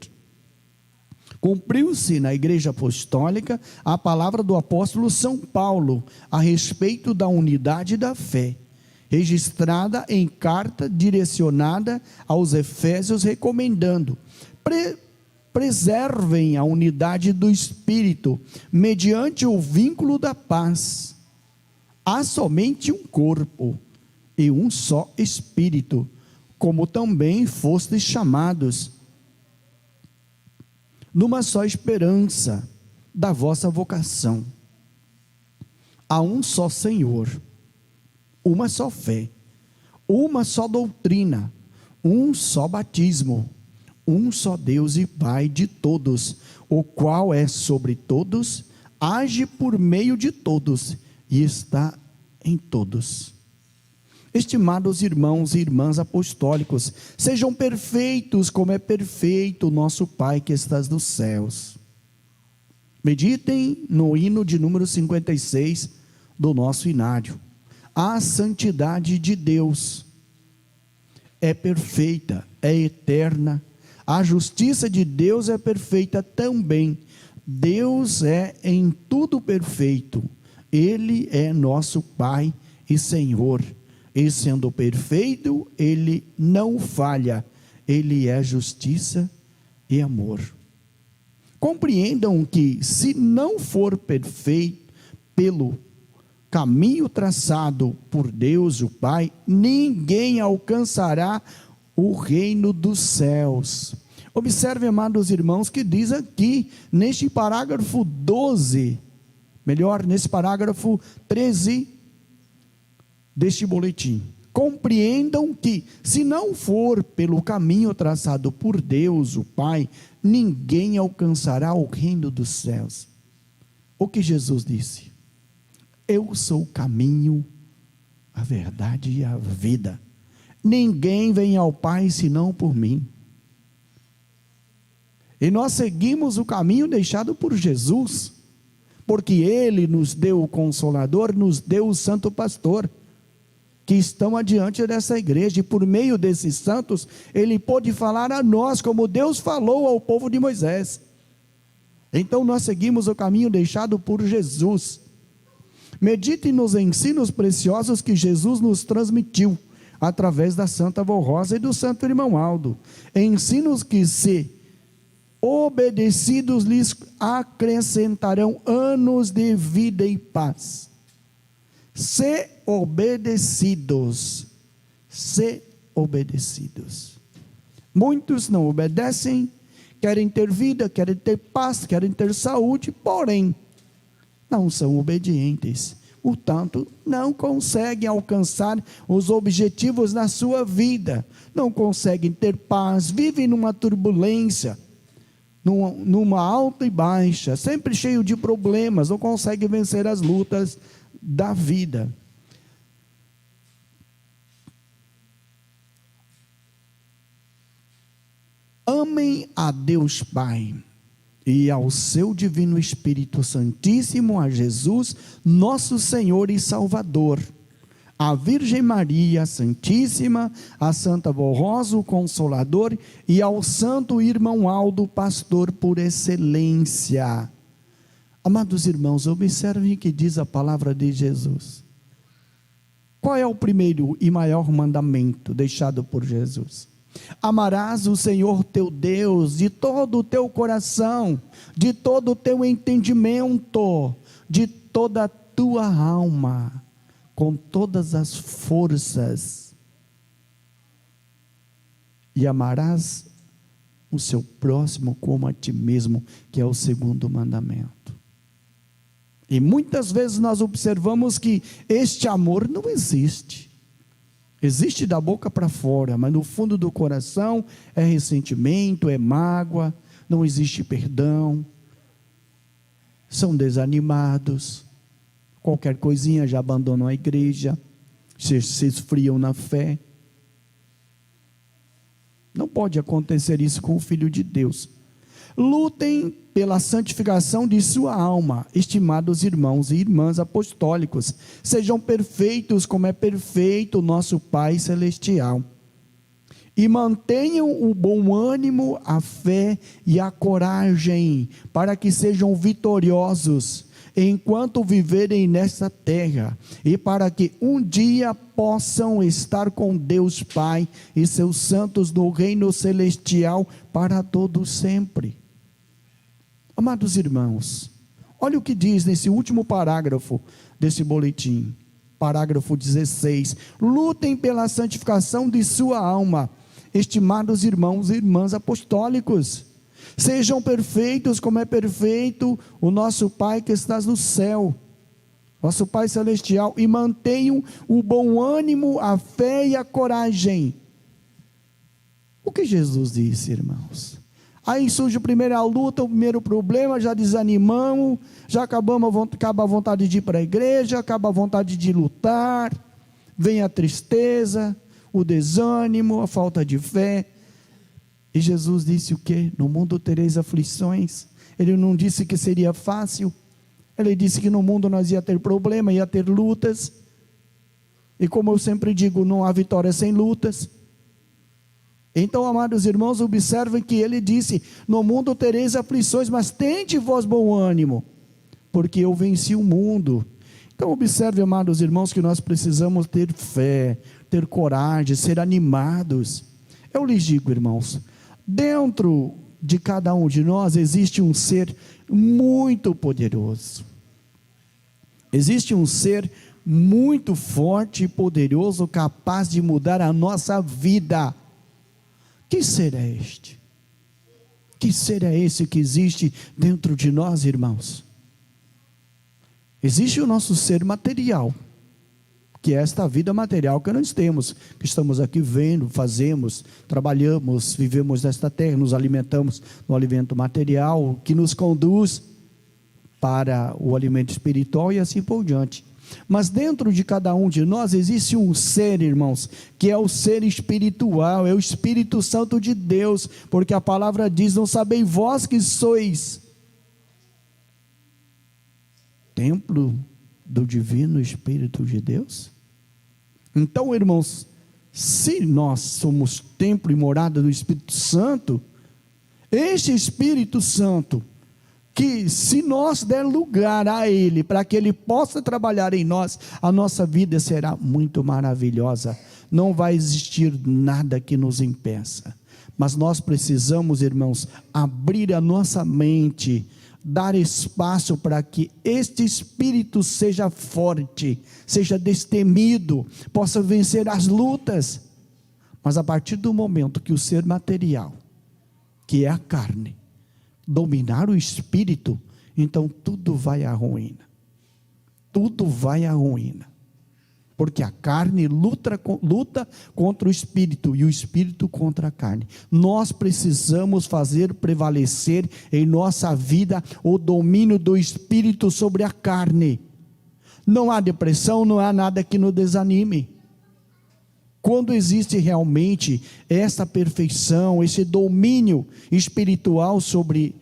Cumpriu-se na Igreja Apostólica a palavra do apóstolo São Paulo a respeito da unidade da fé, registrada em carta direcionada aos Efésios, recomendando preservem a unidade do Espírito, mediante o vínculo da paz. Há somente um corpo e um só Espírito, como também fostes chamados, numa só esperança da vossa vocação. Há um só Senhor, uma só fé, uma só doutrina, um só batismo, um só Deus e Pai de todos, o qual é sobre todos, age por meio de todos e está em todos. Estimados irmãos e irmãs apostólicos, sejam perfeitos como é perfeito o nosso Pai que estás nos céus. Meditem no hino de número 56 do nosso inário. A santidade de Deus é perfeita, é eterna. A justiça de Deus é perfeita também. Deus é em tudo perfeito. Ele é nosso Pai e Senhor. E sendo perfeito, Ele não falha. Ele é justiça e amor. Compreendam que, se não for perfeito pelo caminho traçado por Deus, o Pai, ninguém alcançará o reino dos céus. Observe, amados irmãos, que diz aqui, neste parágrafo 12, melhor, nesse parágrafo 13 deste boletim. Compreendam que, se não for pelo caminho traçado por Deus, o Pai, ninguém alcançará o reino dos céus. O que Jesus disse? Eu sou o caminho, a verdade e a vida. Ninguém vem ao Pai senão por mim. E nós seguimos o caminho deixado por Jesus, porque Ele nos deu o Consolador, nos deu o Santo Pastor, que estão adiante dessa igreja, e por meio desses santos, Ele pôde falar a nós, como Deus falou ao povo de Moisés. Então nós seguimos o caminho deixado por Jesus. Medite nos ensinos preciosos que Jesus nos transmitiu, através da Santa Avó Rosa e do Santo Irmão Aldo. Ensinos que, se obedecidos, lhes acrescentarão anos de vida e paz. Se obedecidos. Muitos não obedecem, querem ter vida, querem ter paz, querem ter saúde, porém, não são obedientes. Portanto, não conseguem alcançar os objetivos na sua vida, não conseguem ter paz, vivem numa turbulência, numa alta e baixa, sempre cheio de problemas, não conseguem vencer as lutas da vida. Amem a Deus Pai e ao seu Divino Espírito Santíssimo, a Jesus, nosso Senhor e Salvador, a Virgem Maria Santíssima, a Santa Avó Rosa, o Consolador, e ao Santo Irmão Aldo, pastor por excelência. Amados irmãos, observem o que diz a palavra de Jesus. Qual é o primeiro e maior mandamento deixado por Jesus? Amarás o Senhor teu Deus de todo o teu coração, de todo o teu entendimento, de toda a tua alma, com todas as forças, e amarás o seu próximo como a ti mesmo, que é o segundo mandamento. E muitas vezes nós observamos que este amor não existe. Existe da boca para fora, mas no fundo do coração é ressentimento, é mágoa, não existe perdão, são desanimados, qualquer coisinha já abandonam a igreja, se esfriam na fé. Não pode acontecer isso com o Filho de Deus. Lutem pela santificação de sua alma, estimados irmãos e irmãs apostólicos. Sejam perfeitos como é perfeito o nosso Pai Celestial. E mantenham o bom ânimo, a fé e a coragem, para que sejam vitoriosos enquanto viverem nessa terra, e para que um dia possam estar com Deus Pai e seus santos no reino celestial para todo sempre. Amados irmãos, olha o que diz nesse último parágrafo desse boletim, parágrafo 16: lutem pela santificação de sua alma, estimados irmãos e irmãs apostólicos, sejam perfeitos como é perfeito o nosso Pai que está no céu, nosso Pai celestial, e mantenham o bom ânimo, a fé e a coragem. O que Jesus disse, irmãos? Aí surge a primeira luta, o primeiro problema, já desanimamos, já acaba a vontade de ir para a igreja, acaba a vontade de lutar, vem a tristeza, o desânimo, a falta de fé. E Jesus disse o quê? No mundo tereis aflições. Ele não disse que seria fácil, ele disse que no mundo nós ia ter problema, ia ter lutas. E como eu sempre digo, não há vitória sem lutas. Então, amados irmãos, observem que ele disse: no mundo tereis aflições, mas tende vós bom ânimo, porque eu venci o mundo. Então observe, amados irmãos, que nós precisamos ter fé, ter coragem, ser animados. Eu lhes digo, irmãos, dentro de cada um de nós existe um ser muito poderoso, existe um ser muito forte e poderoso, capaz de mudar a nossa vida. Que ser é este? Que ser é esse que existe dentro de nós, irmãos? Existe o nosso ser material, que é esta vida material que nós temos, que estamos aqui vendo, fazemos, trabalhamos, vivemos nesta terra, nos alimentamos no alimento material, que nos conduz para o alimento espiritual e assim por diante. Mas dentro de cada um de nós existe um ser, irmãos, que é o ser espiritual, é o Espírito Santo de Deus, porque a palavra diz: não sabeis vós que sois templo do divino Espírito de Deus? Então, irmãos, se nós somos templo e morada do Espírito Santo, este Espírito Santo, que se nós der lugar a Ele, para que Ele possa trabalhar em nós, a nossa vida será muito maravilhosa, não vai existir nada que nos impeça. Mas nós precisamos, irmãos, abrir a nossa mente, dar espaço para que este Espírito seja forte, seja destemido, possa vencer as lutas. Mas a partir do momento que o ser material, que é a carne, dominar o espírito, então tudo vai à ruína, tudo vai à ruína, porque a carne luta contra o espírito, e o espírito contra a carne. Nós precisamos fazer prevalecer em nossa vida o domínio do espírito sobre a carne. Não há depressão, não há nada que nos desanime. Quando existe realmente essa perfeição, esse domínio espiritual sobre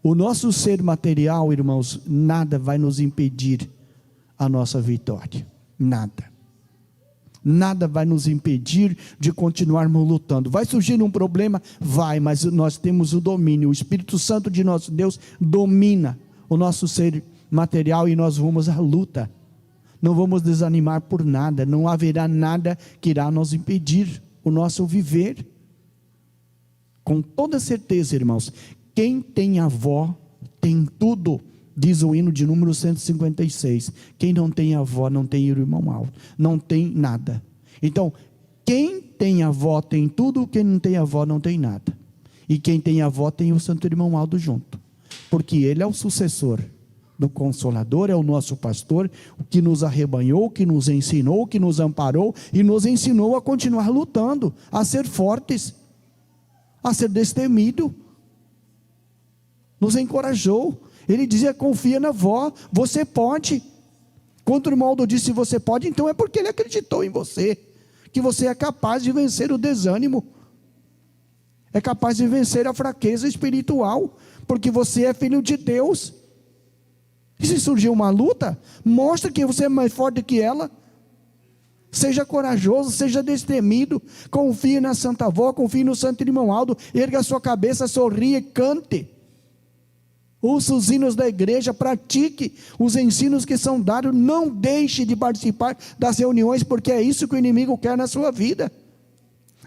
o nosso ser material, irmãos, nada vai nos impedir a nossa vitória. Nada. Nada vai nos impedir de continuarmos lutando. Vai surgir um problema? Vai, mas nós temos o domínio. O Espírito Santo de nosso Deus domina o nosso ser material e nós vamos à luta. Não vamos desanimar por nada, não haverá nada que irá nos impedir o nosso viver. Com toda certeza, irmãos, quem tem avó tem tudo, diz o hino de número 156. Quem não tem avó não tem irmão alto, não tem nada. Então, quem tem avó tem tudo, quem não tem avó não tem nada. E quem tem avó tem o santo irmão Aldo junto, porque ele é o sucessor do Consolador, é o nosso pastor, o que nos arrebanhou, que nos ensinou, que nos amparou e nos ensinou a continuar lutando, a ser fortes, a ser destemido, nos encorajou. Ele dizia: confia na avó, você pode. Quando o irmão Aldo disse você pode, então é porque ele acreditou em você, que você é capaz de vencer o desânimo, é capaz de vencer a fraqueza espiritual, porque você é filho de Deus. E se surgir uma luta, mostra que você é mais forte que ela. Seja corajoso, seja destemido, confie na Santa Avó, confie no Santo Irmão Aldo, erga a sua cabeça, sorria e cante. Ouça os hinos da igreja, pratique os ensinos que são dados, não deixe de participar das reuniões, porque é isso que o inimigo quer na sua vida.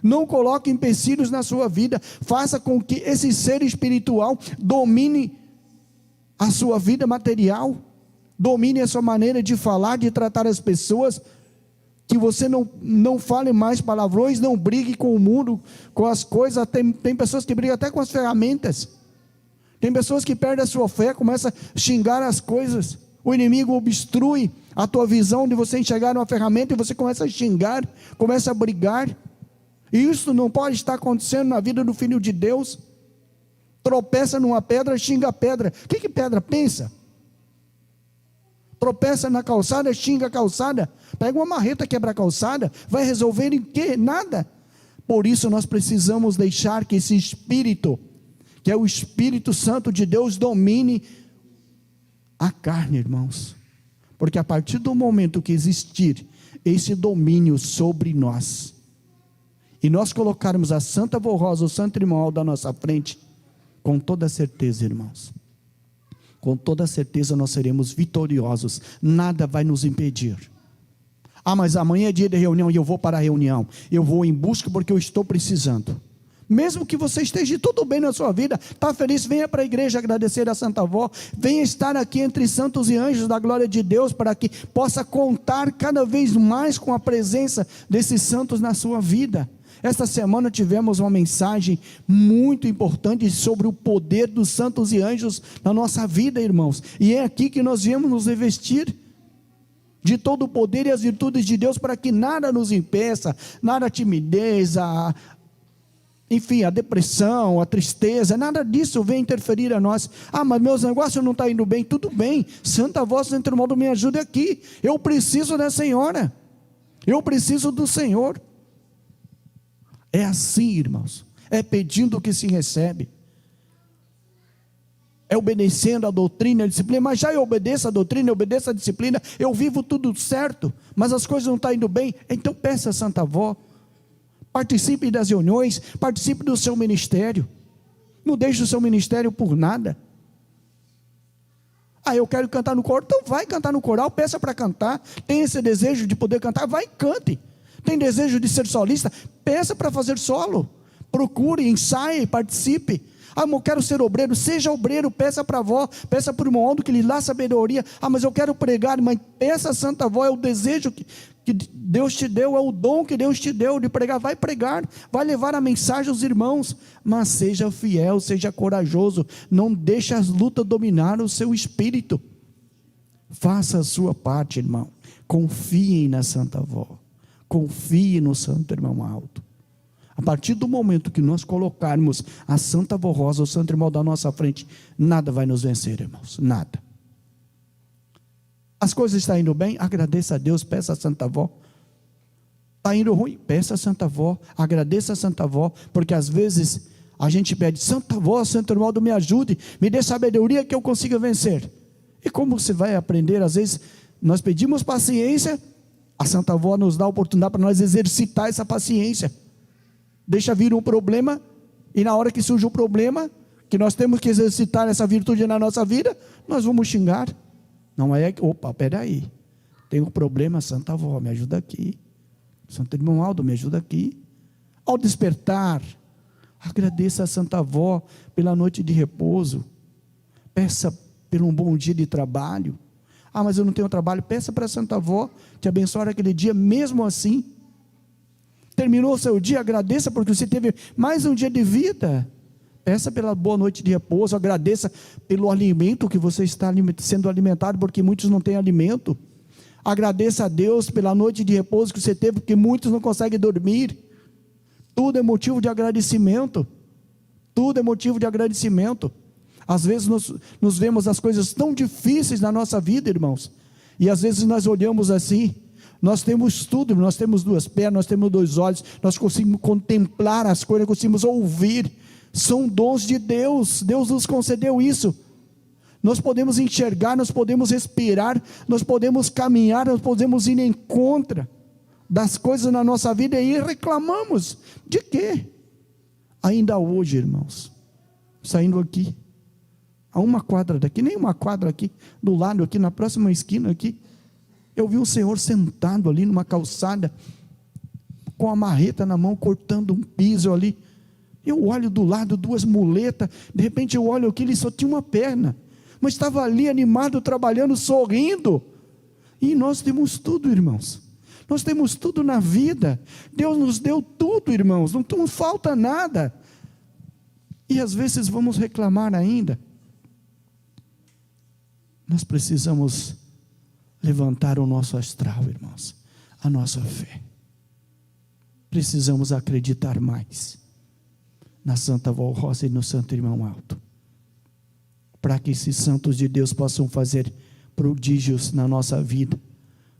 Não coloque empecilhos na sua vida, faça com que esse ser espiritual domine a sua vida material, domine a sua maneira de falar, de tratar as pessoas, que você não fale mais palavrões, não brigue com o mundo, com as coisas. Tem pessoas que brigam até com as ferramentas, tem pessoas que perdem a sua fé, começam a xingar as coisas, o inimigo obstrui a tua visão de você enxergar uma ferramenta, e você começa a xingar, começa a brigar, e isso não pode estar acontecendo na vida do filho de Deus. Tropeça numa pedra, xinga a pedra. O que pedra pensa? Tropeça na calçada, xinga a calçada. Pega uma marreta, quebra a calçada. Vai resolver em quê? Nada. Por isso nós precisamos deixar que esse Espírito, que é o Espírito Santo de Deus, domine a carne, irmãos. Porque a partir do momento que existir esse domínio sobre nós, e nós colocarmos a Santa Vô Rosa, o Santo Irmão Aldo à nossa frente, com toda certeza, irmãos, com toda certeza nós seremos vitoriosos, nada vai nos impedir. Mas amanhã é dia de reunião e eu vou para a reunião, eu vou em busca porque eu estou precisando. Mesmo que você esteja tudo bem na sua vida, está feliz, venha para a igreja agradecer a Santa Avó, venha estar aqui entre santos e anjos da glória de Deus, para que possa contar cada vez mais com a presença desses santos na sua vida. Esta semana tivemos uma mensagem muito importante sobre o poder dos santos e anjos na nossa vida, irmãos, e é aqui que nós viemos nos revestir de todo o poder e as virtudes de Deus, para que nada nos impeça, nada a timidez, enfim, a depressão, a tristeza, nada disso vem interferir a nós. Mas meus negócios não estão indo bem. Tudo bem, Santa Avó Santo Irmão, me ajude aqui, eu preciso da Senhora, eu preciso do Senhor. É assim, irmãos, é pedindo que se recebe, é obedecendo a doutrina, a disciplina. Mas já eu obedeço a doutrina, eu obedeço a disciplina, eu vivo tudo certo, mas as coisas não estão indo bem. Então peça a Santa Avó, participe das reuniões, participe do seu ministério, não deixe o seu ministério por nada. Eu quero cantar no coro, então vai cantar no coral, peça para cantar. Tem esse desejo de poder cantar, vai e cante. Tem desejo de ser solista, peça para fazer solo, procure, ensaie, participe. Eu quero ser obreiro, seja obreiro, peça para a avó, peça para o irmão Aldo que lhe dá sabedoria. Mas eu quero pregar, mãe, peça a Santa Avó, é o desejo que Deus te deu, é o dom que Deus te deu de pregar. Vai pregar, vai levar a mensagem aos irmãos, mas seja fiel, seja corajoso, não deixe as lutas dominar o seu espírito. Faça a sua parte, irmão, confiem na Santa Avó, confie no Santo Irmão Aldo. A partir do momento que nós colocarmos a Santa Vô Rosa, o Santo Irmão da nossa frente, nada vai nos vencer, irmãos, nada. As coisas estão indo bem, agradeça a Deus, peça a Santa Avó. Está indo ruim, peça a Santa Avó, agradeça a Santa Avó, porque às vezes a gente pede: Santa Avó, Santo Irmão, me ajude, me dê sabedoria que eu consiga vencer. E como você vai aprender? Às vezes nós pedimos paciência, a Santa Avó nos dá a oportunidade para nós exercitar essa paciência. Deixa vir um problema, e na hora que surge o problema, que nós temos que exercitar essa virtude na nossa vida, nós vamos xingar. Não é, peraí, tem um problema, Santa Avó, me ajuda aqui. Santo Irmão Aldo, me ajuda aqui. Ao despertar, agradeça a Santa Avó pela noite de repouso, peça por um bom dia de trabalho. Mas eu não tenho trabalho, peça para a Santa Avó te abençoar aquele dia, mesmo assim. Terminou o seu dia, agradeça porque você teve mais um dia de vida. Peça pela boa noite de repouso, agradeça pelo alimento que você está sendo alimentado, porque muitos não têm alimento. Agradeça a Deus pela noite de repouso que você teve, porque muitos não conseguem dormir. Tudo é motivo de agradecimento. Tudo é motivo de agradecimento. Às vezes nos vemos as coisas tão difíceis na nossa vida, irmãos, e às vezes nós olhamos assim. Nós temos tudo, nós temos duas pernas, nós temos dois olhos, nós conseguimos contemplar as coisas, conseguimos ouvir. São dons de Deus, Deus nos concedeu isso. Nós podemos enxergar, nós podemos respirar, nós podemos caminhar, nós podemos ir em contra das coisas na nossa vida e reclamamos. De quê? Ainda hoje, irmãos, saindo aqui, a uma quadra daqui, nem uma quadra aqui, do lado aqui, na próxima esquina aqui, eu vi um senhor sentado ali numa calçada, com a marreta na mão, cortando um piso ali. Eu olho do lado, duas muletas, de repente eu olho aqui, ele só tinha uma perna. mas estava ali animado, trabalhando, sorrindo. E nós temos tudo, irmãos. Nós temos tudo na vida. Deus nos deu tudo, irmãos. Não falta nada. E às vezes vamos reclamar ainda. Nós precisamos levantar o nosso astral, irmãos. A nossa fé. Precisamos acreditar mais na Santa Vó Rosa e no Santo Irmão Alto, para que esses santos de Deus possam fazer prodígios na nossa vida,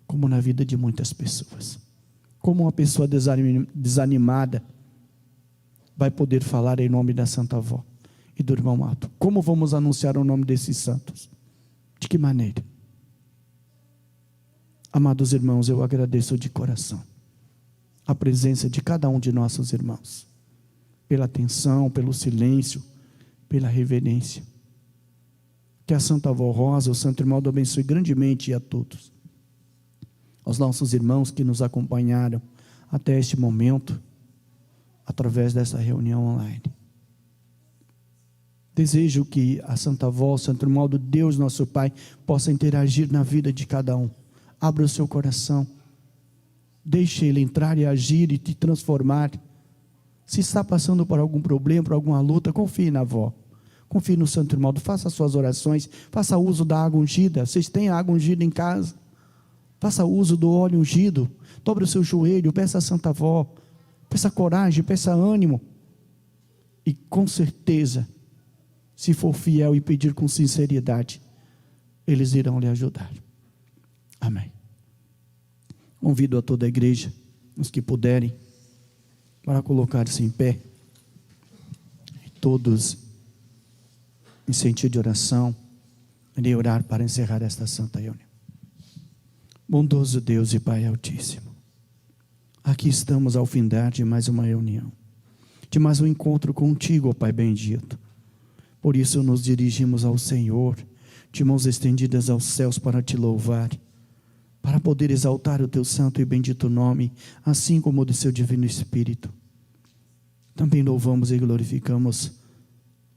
como na vida de muitas pessoas. Como uma pessoa desanimada vai poder falar em nome da Santa Vó e do Irmão Alto? Como vamos anunciar o nome desses santos? De que maneira? Amados irmãos, eu agradeço de coração a presença de cada um de nossos irmãos, pela atenção, pelo silêncio, pela reverência. Que a Santa Vó Rosa, o Santo Irmão, abençoe grandemente a todos. Aos nossos irmãos que nos acompanharam até este momento, através dessa reunião online. Desejo que a Santa Vó, o Santo Irmão do Deus nosso Pai, possa interagir na vida de cada um. Abra o seu coração. Deixe Ele entrar e agir e te transformar. Se está passando por algum problema, por alguma luta, confie na avó. Confie no Santo Irmão, faça suas orações, faça uso da água ungida. Vocês têm água ungida em casa? Faça uso do óleo ungido. Dobre o seu joelho, peça a Santa Avó, peça coragem, peça ânimo. E com certeza, se for fiel e pedir com sinceridade, eles irão lhe ajudar. Amém. Convido a toda a igreja, os que puderem, para colocar-se em pé. E todos em sentido de oração, irei orar para encerrar esta santa reunião. Bondoso Deus e Pai Altíssimo, aqui estamos ao findar de mais uma reunião, de mais um encontro contigo, ó Pai bendito. Por isso nos dirigimos ao Senhor, de mãos estendidas aos céus para te louvar, para poder exaltar o teu santo e bendito nome, assim como o do seu divino Espírito. Também louvamos e glorificamos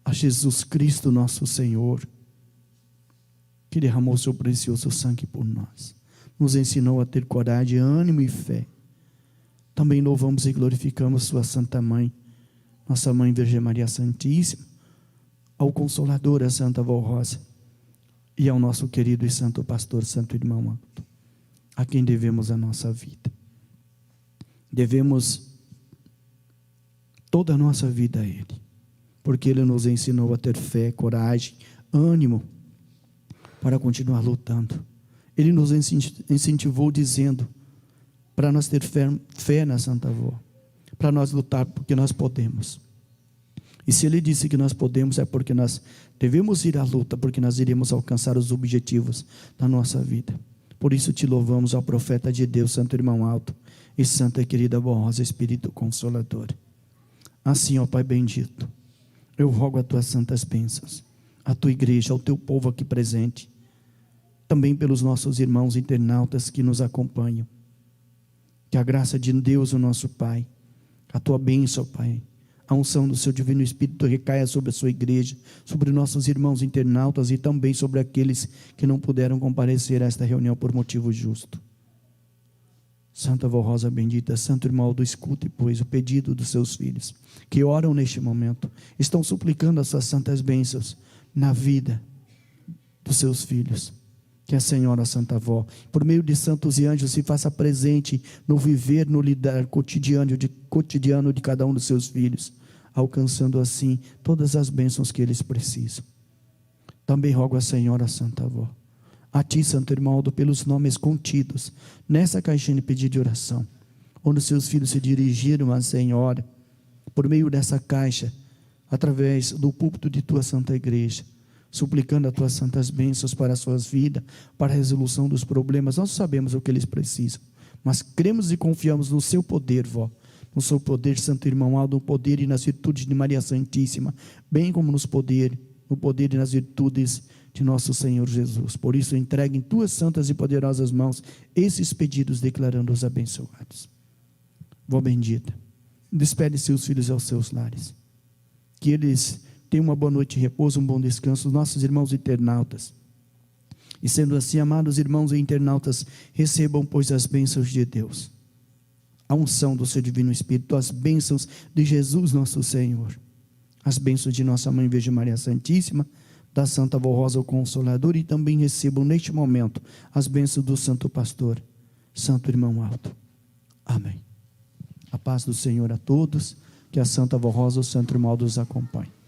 a Jesus Cristo nosso Senhor, que derramou seu precioso sangue por nós, nos ensinou a ter coragem, ânimo e fé. Também louvamos e glorificamos sua Santa Mãe, nossa Mãe Virgem Maria Santíssima, ao Consolador, a Santa Vó Rosa, e ao nosso querido e santo pastor, Santo Irmão Alto, a quem devemos a nossa vida. Devemos toda a nossa vida a Ele, porque Ele nos ensinou a ter fé, coragem, ânimo, para continuar lutando. Ele nos incentivou dizendo, para nós ter fé na Santa Avó, para nós lutar, porque nós podemos. E se Ele disse que nós podemos, é porque nós devemos ir à luta, porque nós iremos alcançar os objetivos da nossa vida. Por isso te louvamos, ao profeta de Deus, Santo Irmão Alto, e Santa e querida Vó Rosa, Espírito Consolador. Assim, ó Pai bendito, eu rogo as tuas santas bênçãos, a tua igreja, ao teu povo aqui presente, também pelos nossos irmãos internautas que nos acompanham. Que a graça de Deus, o nosso Pai, a tua bênção, Pai, a unção do seu divino Espírito recaia sobre a sua igreja, sobre nossos irmãos internautas e também sobre aqueles que não puderam comparecer a esta reunião por motivo justo. Santa Vó Rosa bendita, Santo Irmão Aldo, escute, pois, o pedido dos seus filhos, que oram neste momento, estão suplicando as suas santas bênçãos na vida dos seus filhos. Que a Senhora Santa Avó, por meio de santos e anjos, se faça presente no viver, no lidar cotidiano de cada um dos seus filhos, alcançando assim todas as bênçãos que eles precisam. Também rogo a Senhora Santa Avó, a ti, Santo Irmão Aldo, pelos nomes contidos nessa caixinha de pedido de oração, onde os seus filhos se dirigiram à Senhora, por meio dessa caixa, através do púlpito de tua Santa Igreja, suplicando as tuas santas bênçãos para as suas vidas, para a resolução dos problemas. Nós sabemos o que eles precisam, mas cremos e confiamos no seu poder, vó, no seu poder, Santo Irmão Aldo, no poder e nas virtudes de Maria Santíssima, bem como no poder e nas virtudes de nosso Senhor Jesus. Por isso, entregue em tuas santas e poderosas mãos esses pedidos, declarando-os abençoados. Vó bendita, despede seus filhos aos seus lares, que eles Tenha uma boa noite de repouso, um bom descanso, nossos irmãos internautas. E sendo assim, amados irmãos e internautas, recebam, pois, as bênçãos de Deus, a unção do seu Divino Espírito, as bênçãos de Jesus nosso Senhor, as bênçãos de nossa Mãe Virgem Maria Santíssima, da Santa Vó Rosa, o Consolador, e também recebam neste momento as bênçãos do Santo Pastor, Santo Irmão Alto. Amém. A paz do Senhor a todos, que a Santa Vó Rosa, o Santo Irmão Alto, os acompanhe.